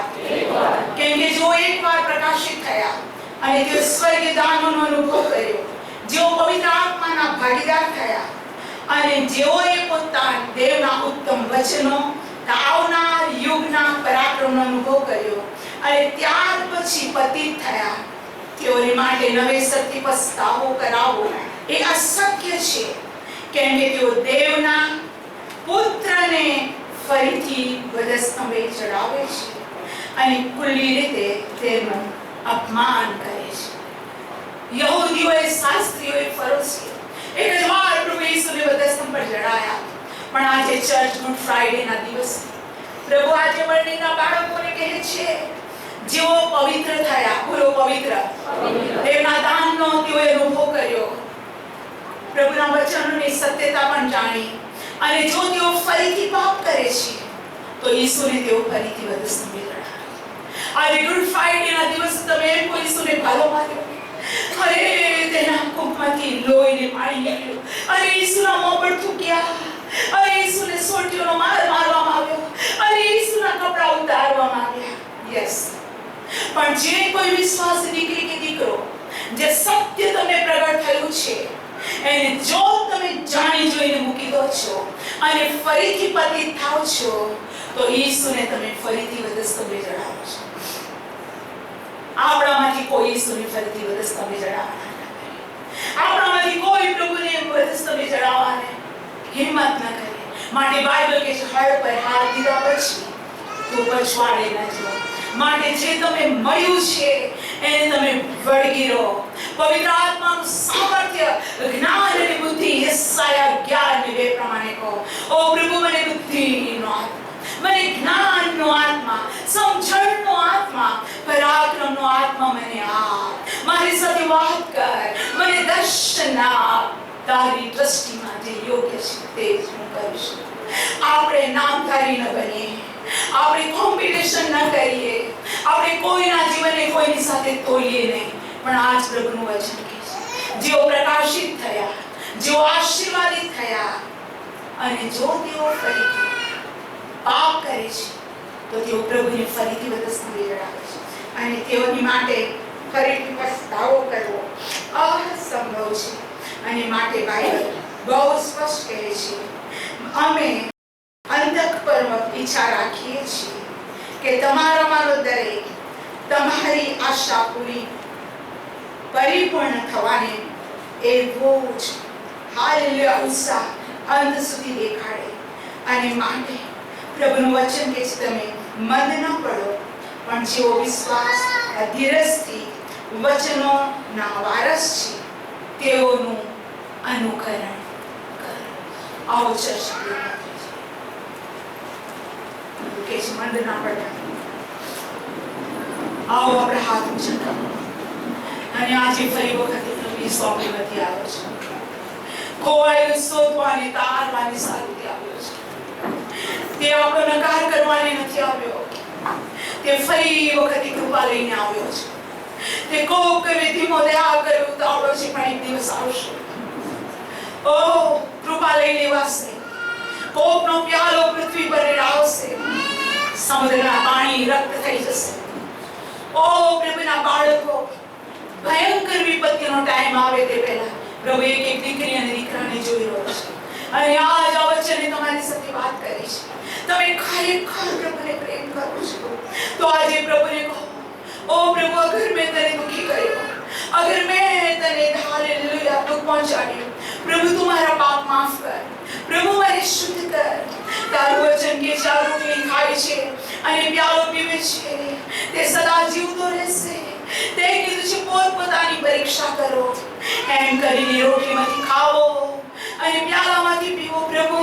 કેમ કે જો એકવાર પ્રકાશિત થયા અને તેઓ સ્વર્ગીય દાનોનો અનુભવ કર્યો, જેઓ પવિત્ર આત્માના ભાગીદાર થયા અને જેઓએ પોતાના દેવના ઉત્તમ વચનો, આવનાર યુગના પરાક્રમનો અનુભવ કર્યો અને ત્યાર પછી પતિત થયા, તેઓને માટે નવેસરથી પસ્તાવો કરાવવો એ અશક્ય છે. કેમ કે તેઓ દેવના પુત્રને ફરીથી વધસ્તંભે ચડાવે છે અને ખુલ્લી રીતે તેનું અપમાન કરે છે. યહૂદીઓએ, શાસ્ત્રીઓએ, ફરીસીઓ 1000 પ્રભુ ઈસુને વધસ્તંભ પર ચડાયા. પણ આજે ચર્ચ ગુડ ફ્રાઈડે ના દિવસે પ્રભુ આજે મંડળીના બાળકોને કહે છે, જેઓ પવિત્ર થયા, બોલો પવિત્ર, દેવના દાનનો તેઓએ અનુભવ કર્યો, પ્રભુના વચનોની સત્યતા પણ જાણી, અને જો તેઓ ફરીથી પાપ કરે છે તો ઈસુને તેઓ ફરીથી વધસ્તંભે ચડાવે. આજે ગુડ ફ્રાઈડે ના દિવસે તમે એમ કોઈ ઈસુને ભાલો માર્યો, અરે તેના કુંભમાંથી લોહીને પાણી નીકળ્યું, અરે ઈસુના મોં પર થૂક્યા, અરે ઈસુને સોટીઓનો માર મારવામાં આવ્યો, અરે ઈસુના કપડા ઉતારવામાં આવ્યા. યસ, પણ જે કોઈ વિશ્વાસી દીકરી કે દીકરો, જે સત્ય તમને પ્રગટ થયું છે, એને જો તમે જાણી જોઈને મૂકી દો છો અને ફરીથી પતિત થાવ છો, તો ઈસુને તમે ફરીથી વધસ્તંભે ચડાવો છો. આપણામાંથી કોઈ ઈસુને ફરીથી વધસ્તંભે ચડાવવાના નથી. આપણામાંથી કોઈ પ્રભુને વધસ્તંભે ચડાવવાને હિંમત ન કરે. માટે બાઇબલ કહે છે, હળ પર હાથ દીધા પછી તો પછવાડે ન જાઓ. માટે જે તમે મળ્યું છે એને તમે વળગી રહો. પવિત્ર આત્માનું સામર્થ્ય, જ્ઞાન અને બુદ્ધિ, યશાયા 11:2 પ્રમાણે કહો, ઓ પ્રભુ મને બુદ્ધિનો આત્મા, મને જ્ઞાનનો આત્મા, સમજણનો આત્મા, પરાક્રમનો આત્મા મને આપ. મારી સાથે વાત કર, મને દર્શન આપ. તારી દ્રષ્ટિમાં જે યોગ્ય છે તે જ હું કરીશ. આપણે નામધારી ન બનીએ, આપણે કોમ્પિટિશન ન કરીએ, આપણે કોઈના જીવનને કોઈની સાથે તોલીએ નહીં, પણ આજ પ્રભુનું વચન કહે છે જેઓ પ્રકાશિત થયા, જેઓ આશીર્વાદિત થયા અને જો તેઓ ફરીથી પાપ કરે છે તો તેઓ પ્રભુને ફરીથી વધસ્તંભે ચડાવે છે અને તેઓની માટે ફરીથી પસ્તાવો કરવો અસંભવ છે. અને માટે બાઇબલ બહુ સ્પષ્ટ કહે છે, અમે અંતઃકરણમાં ઈચ્છા રાખીએ છીએ કે તમારામાંનો દરેક તમારી આશા પૂરી પરિપૂર્ણ થવાની એવો જ હાલેલુયા ઉત્સાહ અંત સુધી દેખાડે. અને માટે પ્રભુનું વચન કે તમે મંદ ન પડો, પણ જેઓ વિશ્વાસ ધીરજથી વચનોના વારસ છે તેઓનું અનુકરણ કરો. આવો ચર્ચા કે મંદ ના પડતા. આવો આપણે હાથ ઊંચા કરો અને આજે ફરી વખત પ્રભુ સોંપણીમાંથી આવ્યો છે. ખોવાયેલું શોધવાની તારવાની સારું આવ્યો છે. તે આપણો નકાર કરવાની નથી આવ્યો, તે ફરી વખત કૃપા લઈને આવ્યો છે. તે કોક ધીમો દયા કરે ઉતાવળો છે, પણ એક દિવસ આવશે. ઓ કૃપા લઈને વાસે કોકનો પ્યાલો પૃથ્વી પર રેડાવશે, સમુદ્રના પાણી રક્ત થઈ જશે. ઓ પ્રભુના બાળકો, ભયંકર વિપત્તિનો ટાઈમ આવે તે પહેલા પ્રભુ એક એક દીકરી અને દીકરાને જોઈ રહ્યો છે અને આજ આ વચને તમારી સાથે વાત કરી છે. તમે ખરેખર પ્રભુને પ્રેમ કરો છો તો આજે પ્રભુને કહો, ઓ પ્રભુ, અગર મેં તને દુખી કર્યો, અગર મેં તને હાલેલુયા દુઃખ પહોંચાડ્યું, પ્રભુ તું મારા પાપ માફ કર, પ્રભુ મને શુદ્ધ કર. તારું વચન કે જે રોટલી ખાય છે અને પ્યાલો પીવે છે તે સદા જીવતો રહેશે. તે કીધું છે પોતપોતાની પરીક્ષા કરો, એમ કરીને રોટલીમાંથી ખાવો અને પ્યાલામાંથી પીવો. પ્રભુ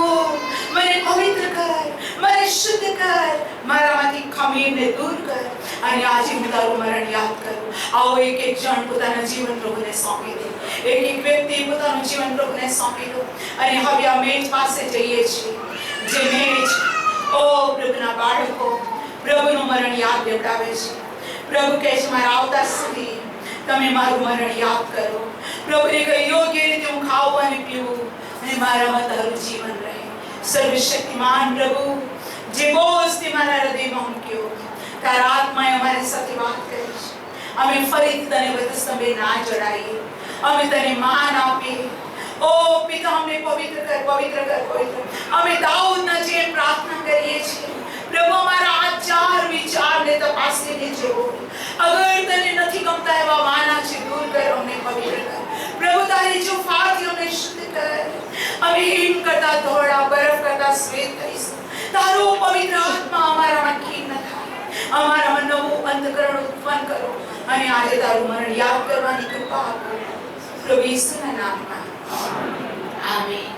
મને પવિત્ર કર, મને શુદ્ધ કર, મારામાંથી ખમીરને દૂર કર. અને આજે હું તારું મરણ યાદ કરું. આવો એક એક જણ પોતાના જીવન પ્રભુને સોંપી દે, એક એક વ્યક્તિ પોતાનું જીવન પ્રભુને સોંપી દો. અને હવે આ મેજ પાસે જઈએ છીએ, જે મેજ ઓ પ્રભુના બાળકો પ્રભુનું મરણ યાદ દેવડાવે છે. પ્રભુ કહે છે મારા આવતા સુધી તમે મારું મરણ યાદ કરો. પ્રભુને કહે યોગ્ય રીતે હું ખાવું અને પીવું અને મારામાં તારું જીવન રહે. સર્વશક્તિમાન પ્રભુ, જે બોજ તે મારા હૃદયમાં મૂક્યો, તારા આત્માએ અમારી સાથે વાત કરી છે. અમે ફરીથી તને વધસ્તંભે ના ચડાવીએ, અમે તને માન આપીએ. ઓ પિતા, અમને પવિત્ર કર, પવિત્ર કર, પવિત્ર. અમે દાઉદના જેમ પ્રાર્થના કરીએ છીએ. પ્રભુ, અમારા આચાર વિચારને તપાસીને જુઓ. અગર તને નથી ગમતા એવા વાના છે, દૂર કર, અમને પવિત્ર કર. પ્રભુ, તારી જો ફાથી અમને શુદ્ધ કર. અમે હિમ કરતા ધોળા, બરફ કરતા શ્વેત કરીશું. તારો પવિત્ર આત્મા અમારામાં ખીન ન થાય, અમારામાં નવું અંતકરણ ઉત્પન્ન કરો અને આજે તારું મરણ યાદ કરવાની કૃપા આપો. પ્રભુ ઈસુના નામમાં આમેન.